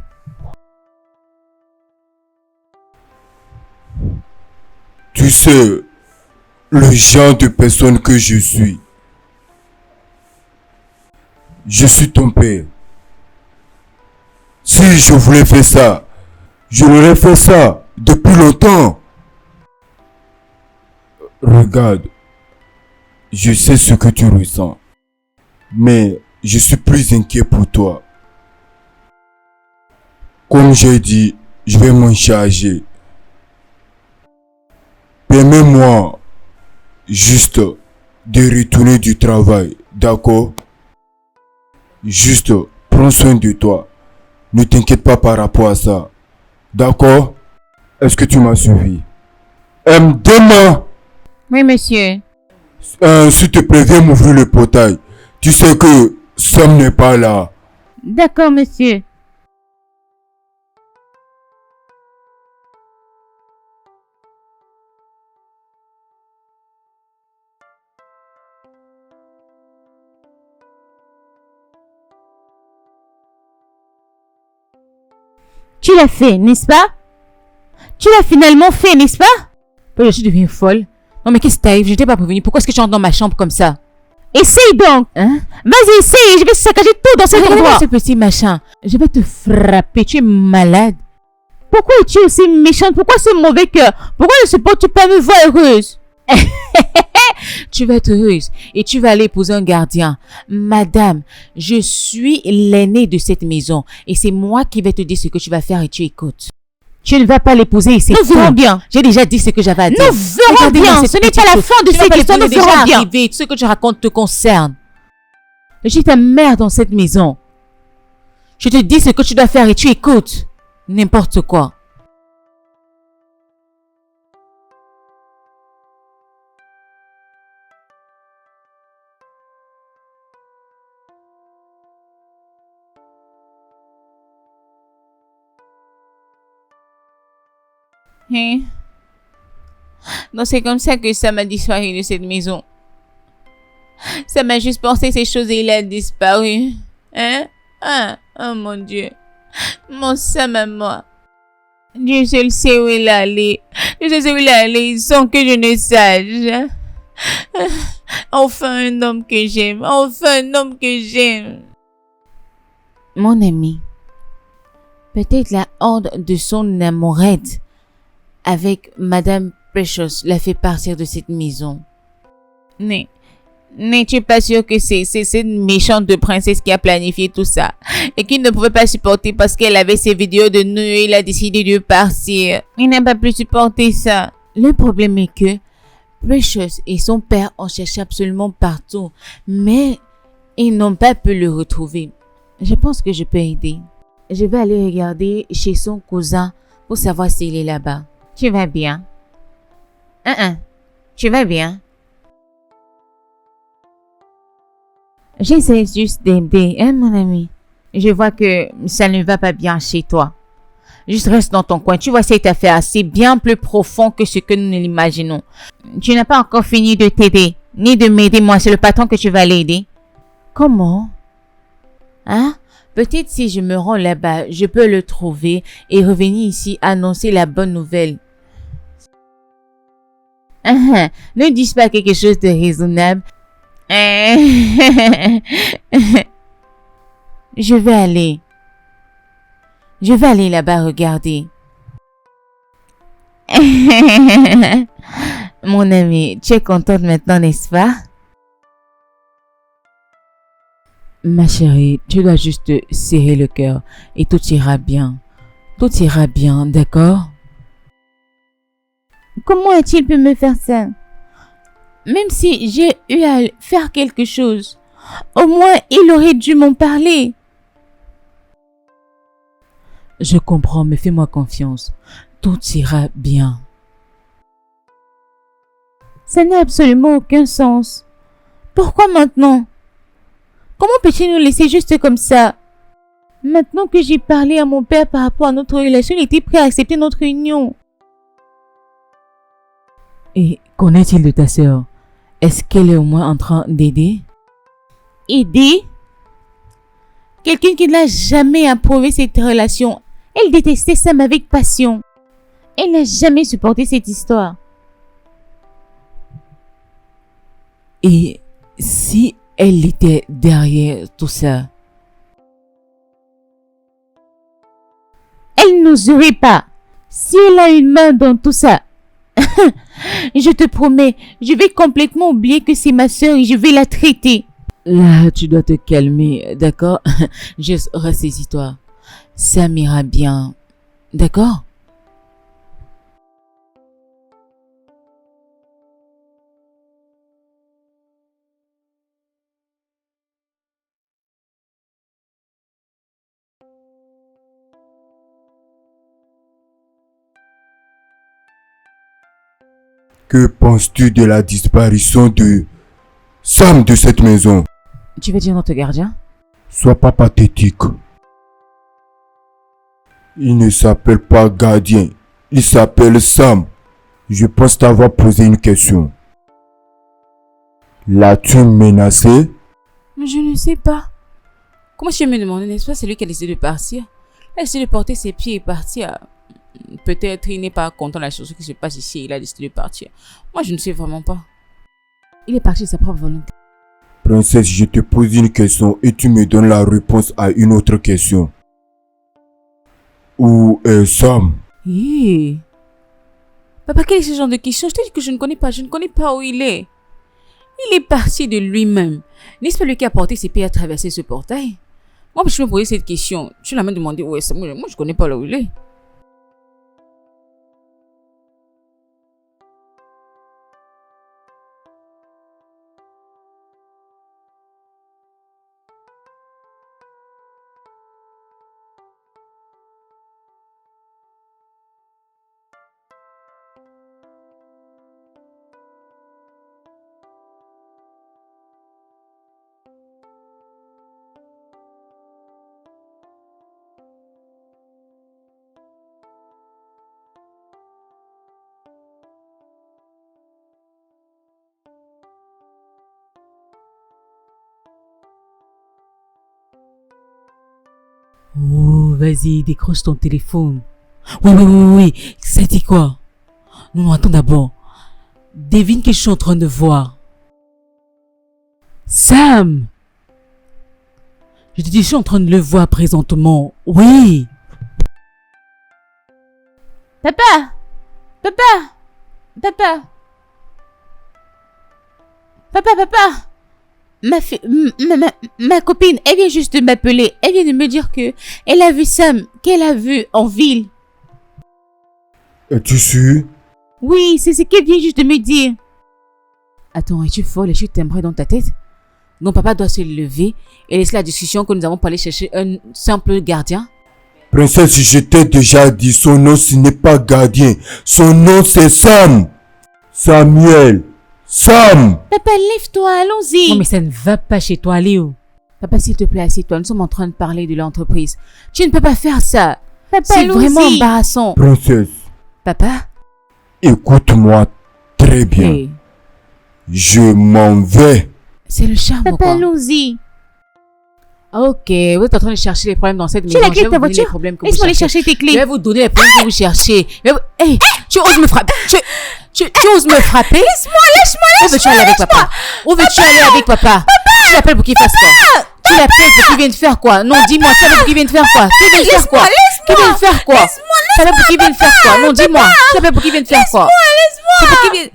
Tu sais, le genre de personne que je suis. Je suis ton père. Si je voulais faire ça, je l'aurais fait ça depuis longtemps. Regarde, je sais ce que tu ressens, mais je suis plus inquiet pour toi. Comme j'ai dit, je vais m'en charger. Permets-moi juste de retourner du travail, d'accord? Juste prends soin de toi. Ne t'inquiète pas par rapport à ça. D'accord? Est-ce que tu m'as suivi? Demain, Oui, monsieur. s'il te plaît, viens m'ouvrir le portail. Tu sais que Sam n'est pas là. D'accord, monsieur. Tu l'as fait, n'est-ce pas? Tu l'as finalement fait, n'est-ce pas? Je deviens folle. Non, mais qu'est-ce qui t'arrive? Je t'ai pas prévenu. Pourquoi est-ce que tu entres dans ma chambre comme ça? Essaye donc! Hein? Vas-y, essaye! Je vais saccager tout dans cet Regarde-moi endroit! ce petit machin. Je vais te frapper. Tu es malade. Pourquoi es-tu aussi méchante? Pourquoi ce mauvais cœur? Pourquoi ne supportes-tu pas me voir heureuse? Tu vas être heureuse et tu vas aller épouser un gardien. Madame, je suis l'aînée de cette maison et c'est moi qui vais te dire ce que tu vas faire et tu écoutes. Tu ne vas pas l'épouser et c'est Nous verrons tout. bien. J'ai déjà dit ce que j'avais à dire. Nous verrons Regardez-moi bien. cette Ce n'est petite pas la chose. fin de Tu vas cette pas histoire. Nous l'épouser, déjà verrons bien. arrivé. Tout ce que tu racontes te concerne. Je suis ta mère dans cette maison. Je te dis ce que tu dois faire et tu écoutes. N'importe quoi. Hein? Non, c'est comme ça que ça m'a disparu de cette maison. Ça m'a juste pensé ces choses et il a disparu. Hein? Ah, oh mon Dieu. Mon Sam à moi. Dieu seul sait où il est allé. Dieu seul sait où il est allé sans que je ne sache. Enfin un homme que j'aime. Enfin un homme que j'aime. Mon ami. Peut-être la horde de son amourette avec Madame Precious l'a fait partir de cette maison. N'es-tu pas sûr que c'est cette méchante de princesse qui a planifié tout ça et qu'il ne pouvait pas supporter parce qu'elle avait ses vidéos de nous et il a décidé de partir. Il n'a pas pu supporter ça. Le problème est que Precious et son père ont cherché absolument partout, mais ils n'ont pas pu le retrouver. Je pense que je peux aider. Je vais aller regarder chez son cousin pour savoir s'il est là-bas. Tu vas bien? Tu vas bien? J'essaie juste d'aider, hein, mon ami? Je vois que ça ne va pas bien chez toi. Juste reste dans ton coin. Tu vois cette affaire, c'est bien plus profond que ce que nous ne l'imaginons. Tu n'as pas encore fini de t'aider, ni de m'aider moi. C'est le patron que tu vas l'aider. Comment? Hein? Peut-être si je me rends là-bas, je peux le trouver et revenir ici annoncer la bonne nouvelle. Ne dis pas quelque chose de raisonnable. Je vais aller là-bas regarder. Mon ami, tu es contente maintenant, n'est-ce pas? Ma chérie, tu dois juste te serrer le cœur et tout ira bien. Tout ira bien, d'accord? Comment a-t-il pu me faire ça? Même si j'ai eu à faire quelque chose, au moins il aurait dû m'en parler. Je comprends, mais fais-moi confiance. Tout ira bien. Ça n'a absolument aucun sens. Pourquoi maintenant? Comment peux-tu nous laisser juste comme ça? Maintenant que j'ai parlé à mon père par rapport à notre relation, il était prêt à accepter notre union. Et qu'en est-il de ta sœur? Est-ce qu'elle est au moins en train d'aider? Aider? Quelqu'un qui n'a jamais approuvé cette relation. Elle détestait Sam avec passion. Elle n'a jamais supporté cette histoire. Et si elle était derrière tout ça? Elle n'oserait pas. Si elle a une main dans tout ça, je te promets, je vais complètement oublier que c'est ma sœur et je vais la traiter. Là, tu dois te calmer, d'accord? Juste ressaisis-toi. Ça m'ira bien, d'accord? Que penses-tu de la disparition de Sam de cette maison? Tu veux dire notre gardien? Sois pas pathétique. Il ne s'appelle pas gardien, il s'appelle Sam. Je pense t'avoir posé une question. L'as-tu menacé? Je ne sais pas. Comment tu me demander, n'est-ce pas? C'est lui qui a décidé de partir. Il a décidé de porter ses pieds et partir. Peut-être il n'est pas content de la chose qui se passe ici. Il a décidé de partir. Moi, je ne sais vraiment pas. Il est parti de sa propre volonté. Princesse, je te pose une question et tu me donnes la réponse à une autre question. Où est Sam? Papa, quel est ce genre de question? Je te dis que je ne connais pas. Je ne connais pas où il est. Il est parti de lui-même. N'est-ce pas lui qui a porté ses pieds à traverser ce portail? Moi, je me posais cette question. Tu l'as même demandé où est Sam. Moi, je ne connais pas là où il est. Oh, vas-y, décroche ton téléphone. Oui. Ça dit quoi? Non, attends d'abord. Devine que je suis en train de voir. Sam! Je te dis, je suis en train de le voir présentement. Oui! Papa! Ma copine, elle vient juste de m'appeler. Elle vient de me dire que elle a vu Sam, qu'elle a vu en ville. Es-tu sûr? Oui, c'est ce qu'elle vient juste de me dire. Attends, es-tu folle? Es-tu timbrée dans ta tête? Donc papa doit se lever et laisser la discussion que nous avons pour aller chercher un simple gardien? Princesse, je t'ai déjà dit, son nom ce n'est pas gardien. Son nom c'est Sam. Samuel. Sam! Papa, lève-toi, allons-y. Non, mais ça ne va pas chez toi, Léo. Papa, s'il te plaît, assieds-toi. Nous sommes en train de parler de l'entreprise. Tu ne peux pas faire ça. Papa, c'est vraiment embarrassant. Princesse, Papa? écoute-moi très bien. Hey. Je m'en vais. C'est le charme, Papa, quoi. allons-y. Ok, vous êtes en train de chercher les problèmes dans cette maison. J'ai la clé Je de vais ta vous donner les voiture. problèmes que vous Laisse-moi aller cherchez. chercher tes Je clés. vais vous donner les problèmes que vous cherchez. Hey, tu oses me frapper. Tu oses me frapper. Où veux-tu aller avec papa? Où veux-tu aller avec papa? Tu l'appelles pour qu'il fasse quoi? Tu l'appelles pour qu'il vienne faire quoi? Non, dis-moi, tu l'appelles pour qu'il vienne faire quoi? Qu'il vienne faire quoi? Qu'il vienne faire quoi? Tu l'appelles pour qu'il vienne faire quoi? Non, dis-moi, tu l'appelles pour qu'il vienne faire quoi? C'est pour qu'il vienne...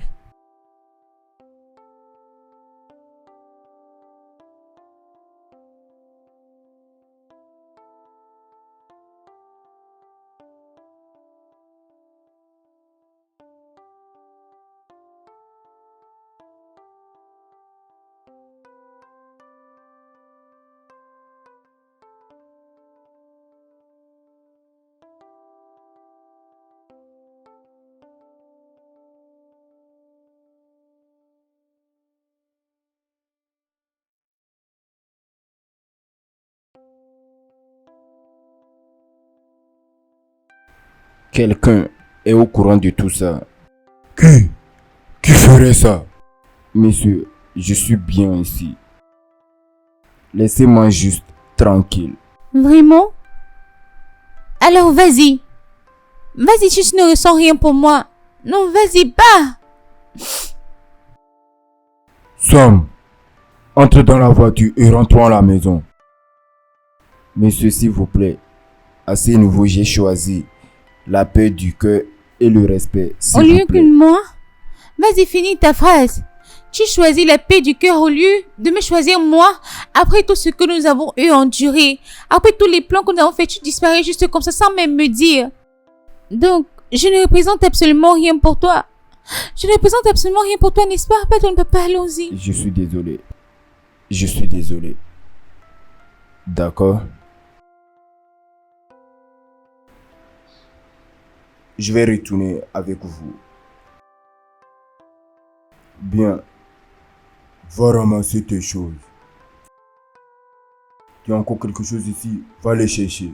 Quelqu'un est au courant de tout ça. Qui ferait ça? Monsieur, je suis bien ici. Laissez-moi juste tranquille. Vraiment? Alors vas-y. Vas-y, juste ne ressens rien pour moi. Non, vas-y, pas. Sam, entre dans la voiture et rentrons à la maison. Monsieur, s'il vous plaît, à ce niveau, j'ai choisi la paix du cœur et le respect, s'il Au vous lieu plaît. que moi? Vas-y, finis ta phrase. Tu choisis la paix du cœur au lieu de me choisir moi. Après tout ce que nous avons eu enduré. Après tous les plans que nous avons fait, tu disparais juste comme ça sans même me dire. Donc, je ne représente absolument rien pour toi. Je ne représente absolument rien pour toi, n'est-ce pas? Pardon, papa, allons-y. Je suis désolé. Je suis désolé. D'accord? Je vais retourner avec vous. Bien. Va ramasser tes choses. Il y a encore quelque chose ici. Va les chercher.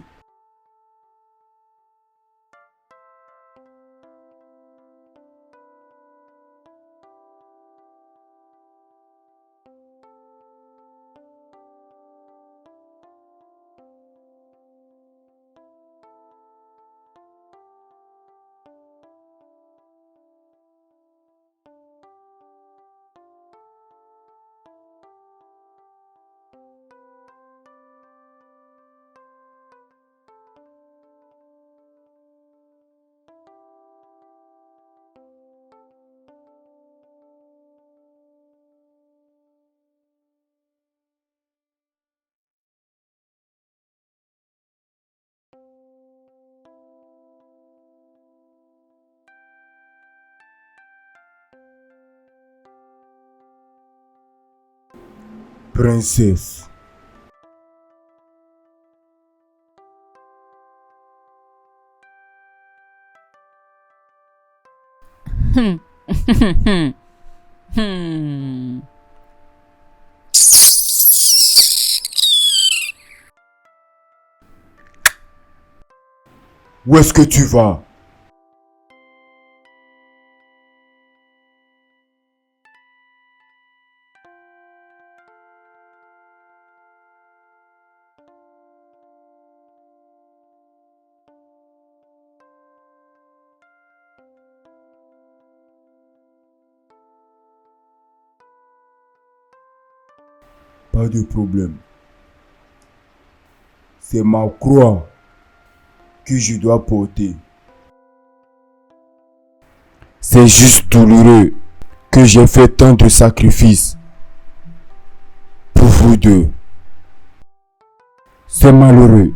Princesse. Où est-ce que tu vas? Pas de problème. C'est ma croix que je dois porter. C'est juste douloureux que j'ai fait tant de sacrifices pour vous deux. C'est malheureux.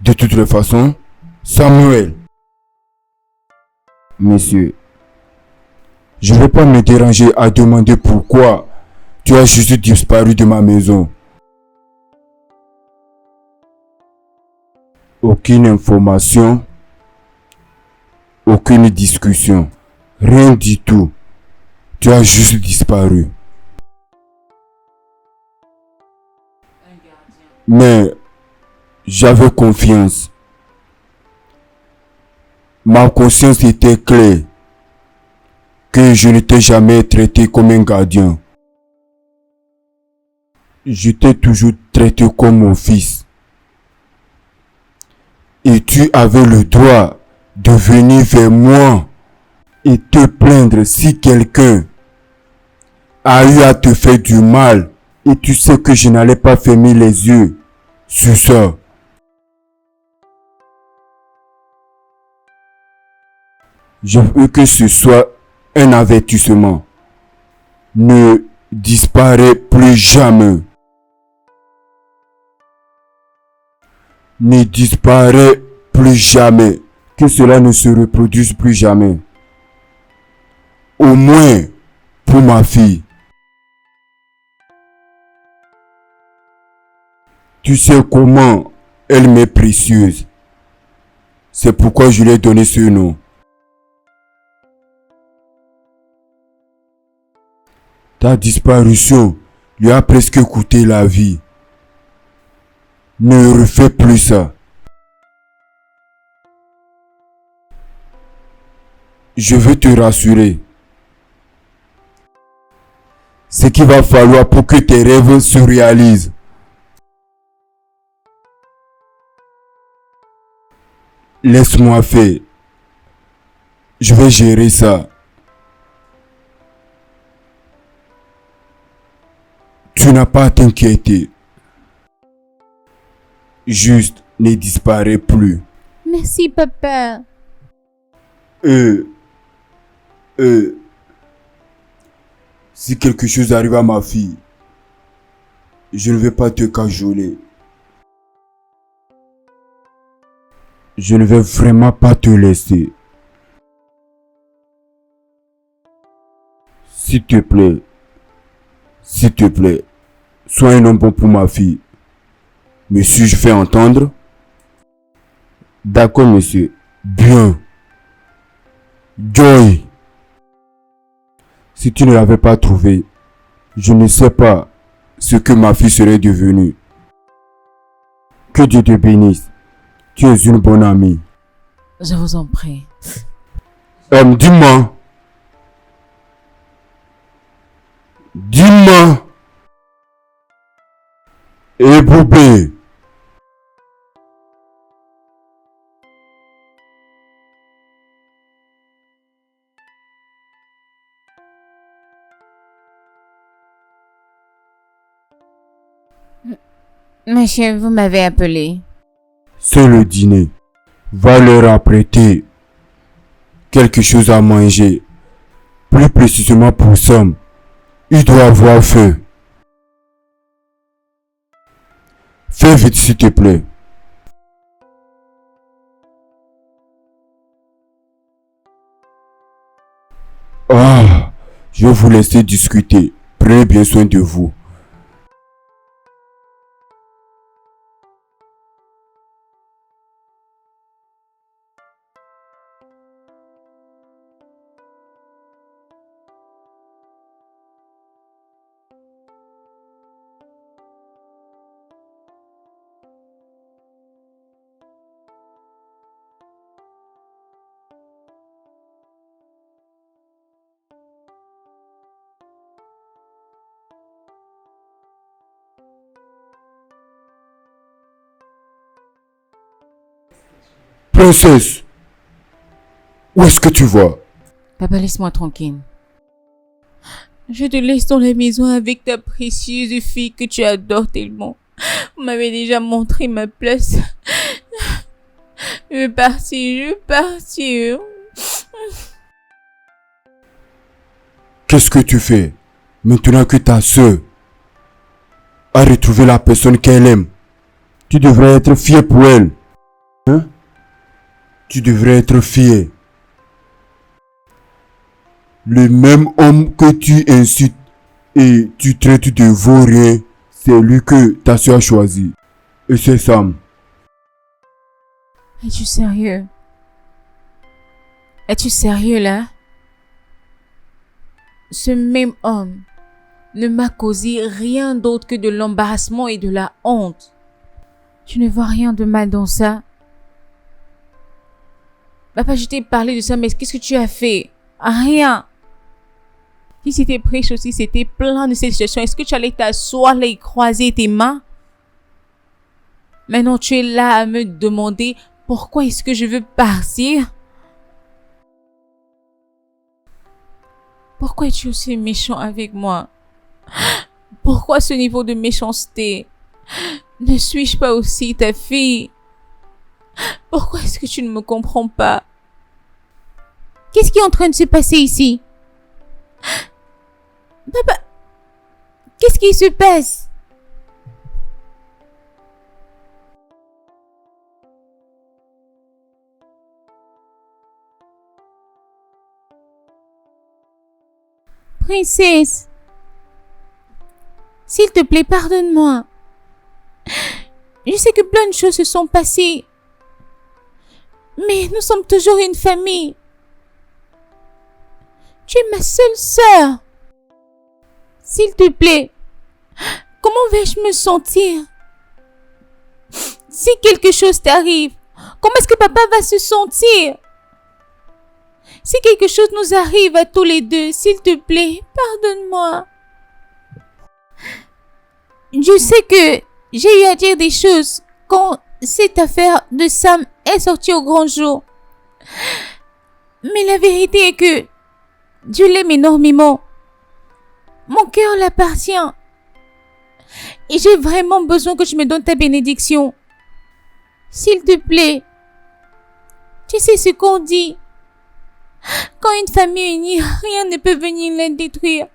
De toute façon, Samuel, Monsieur, je ne vais pas me déranger à demander pourquoi tu as juste disparu de ma maison. Aucune information, aucune discussion, rien du tout. Tu as juste disparu. Mais j'avais confiance. Ma conscience était claire que je ne t'ai jamais traité comme un gardien. Je t'ai toujours traité comme mon fils. Et tu avais le droit de venir vers moi et te plaindre si quelqu'un a eu à te faire du mal et tu sais que je n'allais pas fermer les yeux sur ça. Je veux que ce soit un avertissement. Ne disparais plus jamais. Ne disparais plus jamais. Que cela ne se reproduise plus jamais. Au moins pour ma fille. Tu sais comment elle m'est précieuse. C'est pourquoi je lui ai donné ce nom. Ta disparition lui a presque coûté la vie. Ne refais plus ça. Je veux te rassurer. Ce qu'il va falloir pour que tes rêves se réalisent. Laisse-moi faire. Je vais gérer ça. Tu n'as pas à t'inquiéter. Juste ne disparais plus. Merci, papa. Si quelque chose arrive à ma fille, je ne vais pas te cajoler. Je ne vais vraiment pas te laisser. S'il te plaît, sois un homme bon pour ma fille. Me suis-je fait entendre? D'accord, monsieur. Bien. Joy. Si tu ne l'avais pas trouvé, je ne sais pas ce que ma fille serait devenue. Que Dieu te bénisse. Tu es une bonne amie. Je vous en prie. Dis-moi. Dis-moi. Et Boubé. Monsieur, vous m'avez appelé. C'est le dîner. Va leur apprêter quelque chose à manger. Plus précisément pour Sam. Il doit avoir faim. Fais vite s'il te plaît. Je vais vous laisser discuter. Prenez bien soin de vous. Princesse, où est-ce que tu vas? Papa, laisse-moi tranquille. Je te laisse dans la maison avec ta précieuse fille que tu adores tellement. Vous m'avez déjà montré ma place. Je vais partir. Qu'est-ce que tu fais maintenant que ta soeur a retrouvé la personne qu'elle aime? Tu devrais être fier pour elle. Hein? Tu devrais être fier. Le même homme que tu incites et tu traites de vaurien, c'est lui que ta soeur a choisi. Et c'est Sam. Es-tu sérieux? Es-tu sérieux là? Ce même homme ne m'a causé rien d'autre que de l'embarrassement et de la honte. Tu ne vois rien de mal dans ça? Papa, je t'ai parlé de ça, mais qu'est-ce que tu as fait? Rien. Si c'était prêche aussi, c'était plein de cette situation. Est-ce que tu allais t'asseoir là et croiser tes mains? Maintenant, tu es là à me demander pourquoi est-ce que je veux partir? Pourquoi es-tu aussi méchant avec moi? Pourquoi ce niveau de méchanceté? Ne suis-je pas aussi ta fille? Pourquoi est-ce que tu ne me comprends pas? Qu'est-ce qui est en train de se passer ici? Papa, qu'est-ce qui se passe? Princesse, s'il te plaît, pardonne-moi. Je sais que plein de choses se sont passées, mais nous sommes toujours une famille. Tu es ma seule sœur. S'il te plaît, comment vais-je me sentir? Si quelque chose t'arrive, comment est-ce que papa va se sentir? Si quelque chose nous arrive à tous les deux, s'il te plaît, pardonne-moi. Je sais que j'ai eu à dire des choses quand cette affaire de Sam est sortie au grand jour. Mais la vérité est que je l'aime énormément. Mon cœur l'appartient. Et j'ai vraiment besoin que tu me donnes ta bénédiction. S'il te plaît. Tu sais ce qu'on dit. Quand une famille unie, rien ne peut venir la détruire.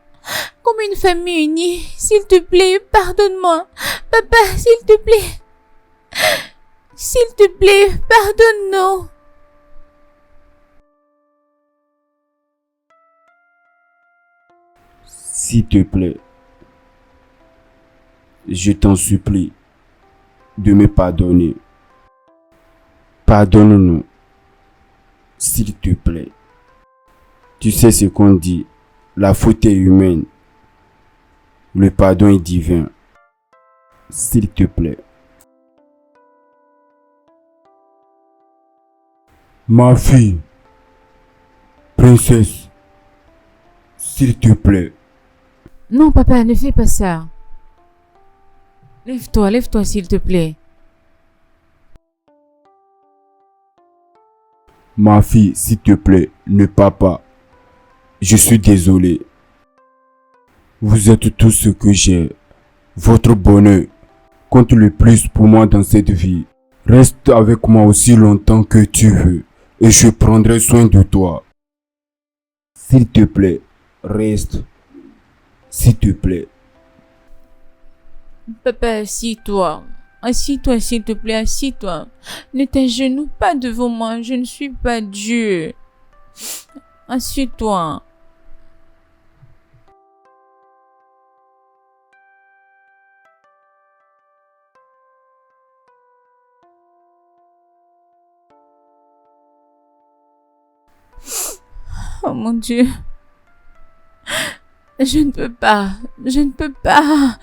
Comme une famille unie, s'il te plaît, pardonne-moi. Papa, s'il te plaît. S'il te plaît, pardonne-nous. S'il te plaît, je t'en supplie de me pardonner. Pardonne-nous, s'il te plaît. Tu sais ce qu'on dit, la faute est humaine, le pardon est divin. S'il te plaît. Ma fille, princesse, s'il te plaît. Non, papa, ne fais pas ça. Lève-toi, s'il te plaît. Ma fille, s'il te plaît, ne pars pas. Je suis désolé. Vous êtes tout ce que j'ai. Votre bonheur compte le plus pour moi dans cette vie. Reste avec moi aussi longtemps que tu veux et je prendrai soin de toi. S'il te plaît, reste. S'il te plaît. Papa, assis-toi. Assis-toi, s'il te plaît, assis-toi. Ne t'agenouille pas devant moi, je ne suis pas Dieu. Assis-toi. Oh mon Dieu. Je ne peux pas. Je ne peux pas.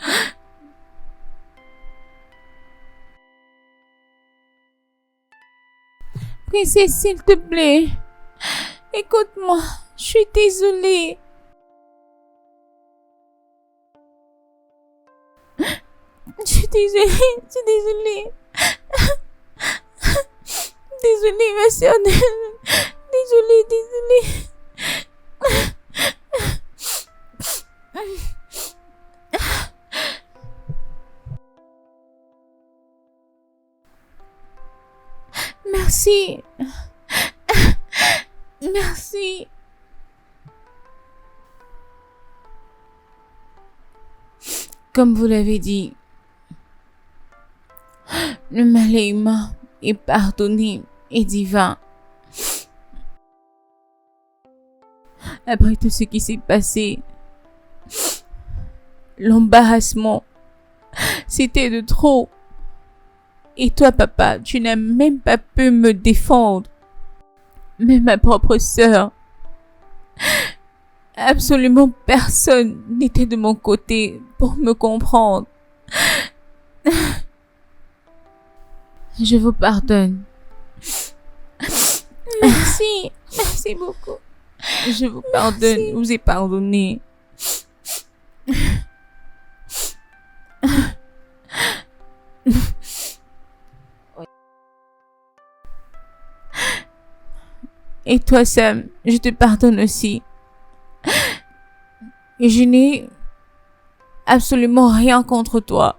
Princesse, s'il te plaît. Écoute-moi. Je suis désolée. Je suis désolée. Je suis désolée. Désolée, ma soeur. Désolée, désolée. Merci. Merci. Comme vous l'avez dit, le mal est humain et pardonné et divin. Après tout ce qui s'est passé, l'embarrassement, c'était de trop. Et toi, papa, tu n'as même pas pu me défendre. Mais ma propre sœur, absolument personne n'était de mon côté pour me comprendre. Je vous pardonne. Merci. Merci beaucoup. Je vous pardonne. Je vous ai pardonné. Et toi, Sam, je te pardonne aussi. Je n'ai absolument rien contre toi.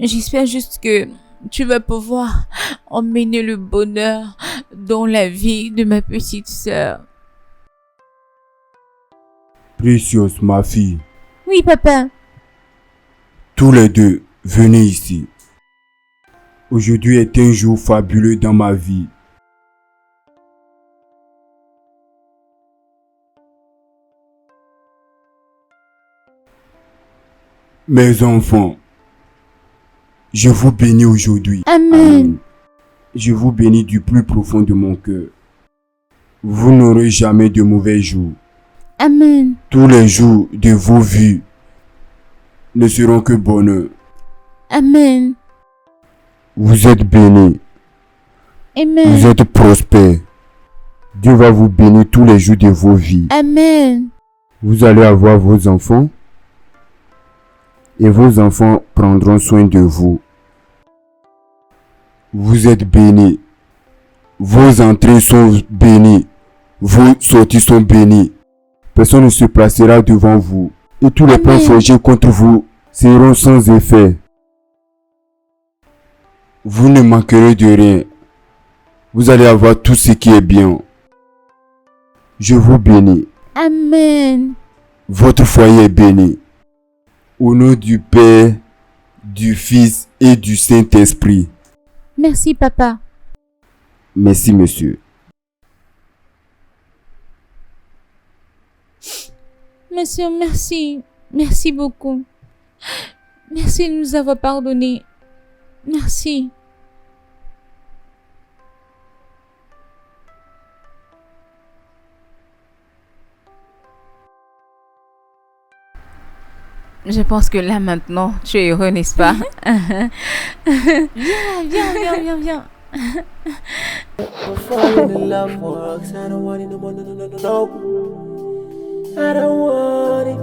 J'espère juste que tu vas pouvoir emmener le bonheur dans la vie de ma petite sœur. Precious, ma fille, Oui, papa. tous les deux, venez ici. Aujourd'hui est un jour fabuleux dans ma vie. Mes enfants, je vous bénis aujourd'hui. Amen. Je vous bénis du plus profond de mon cœur. Vous n'aurez jamais de mauvais jours. Amen. Tous les jours de vos vies ne seront que bonheur. Amen. Vous êtes bénis. Amen. Vous êtes prospères. Dieu va vous bénir tous les jours de vos vies. Amen. Vous allez avoir vos enfants et vos enfants prendront soin de vous. Vous êtes bénis. Vos entrées sont bénies. Vos sorties sont bénies. Personne ne se placera devant vous. Et tous les plans forgés contre vous seront sans effet. Vous ne manquerez de rien. Vous allez avoir tout ce qui est bien. Je vous bénis. Amen. Votre foyer est béni. Au nom du Père, du Fils et du Saint-Esprit. Merci, papa. Merci, monsieur. Monsieur, merci. Merci beaucoup. Merci de nous avoir pardonné. Merci. Je pense que là maintenant, tu es heureux, n'est-ce pas? Viens. Falling in love works. I don't want it no more, no. I don't want it.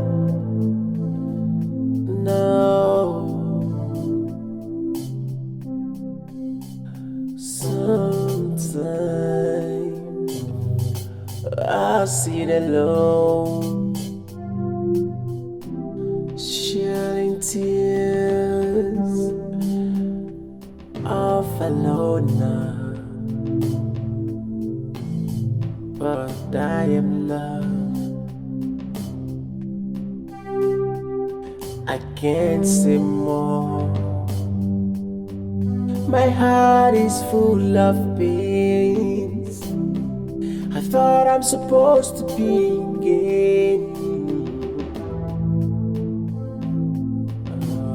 No. Sometimes I sit alone, shedding tears of alone. But I am loved. I can't say more. My heart is full of pains. I thought I'm supposed to be again.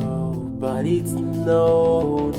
Oh, but it's no.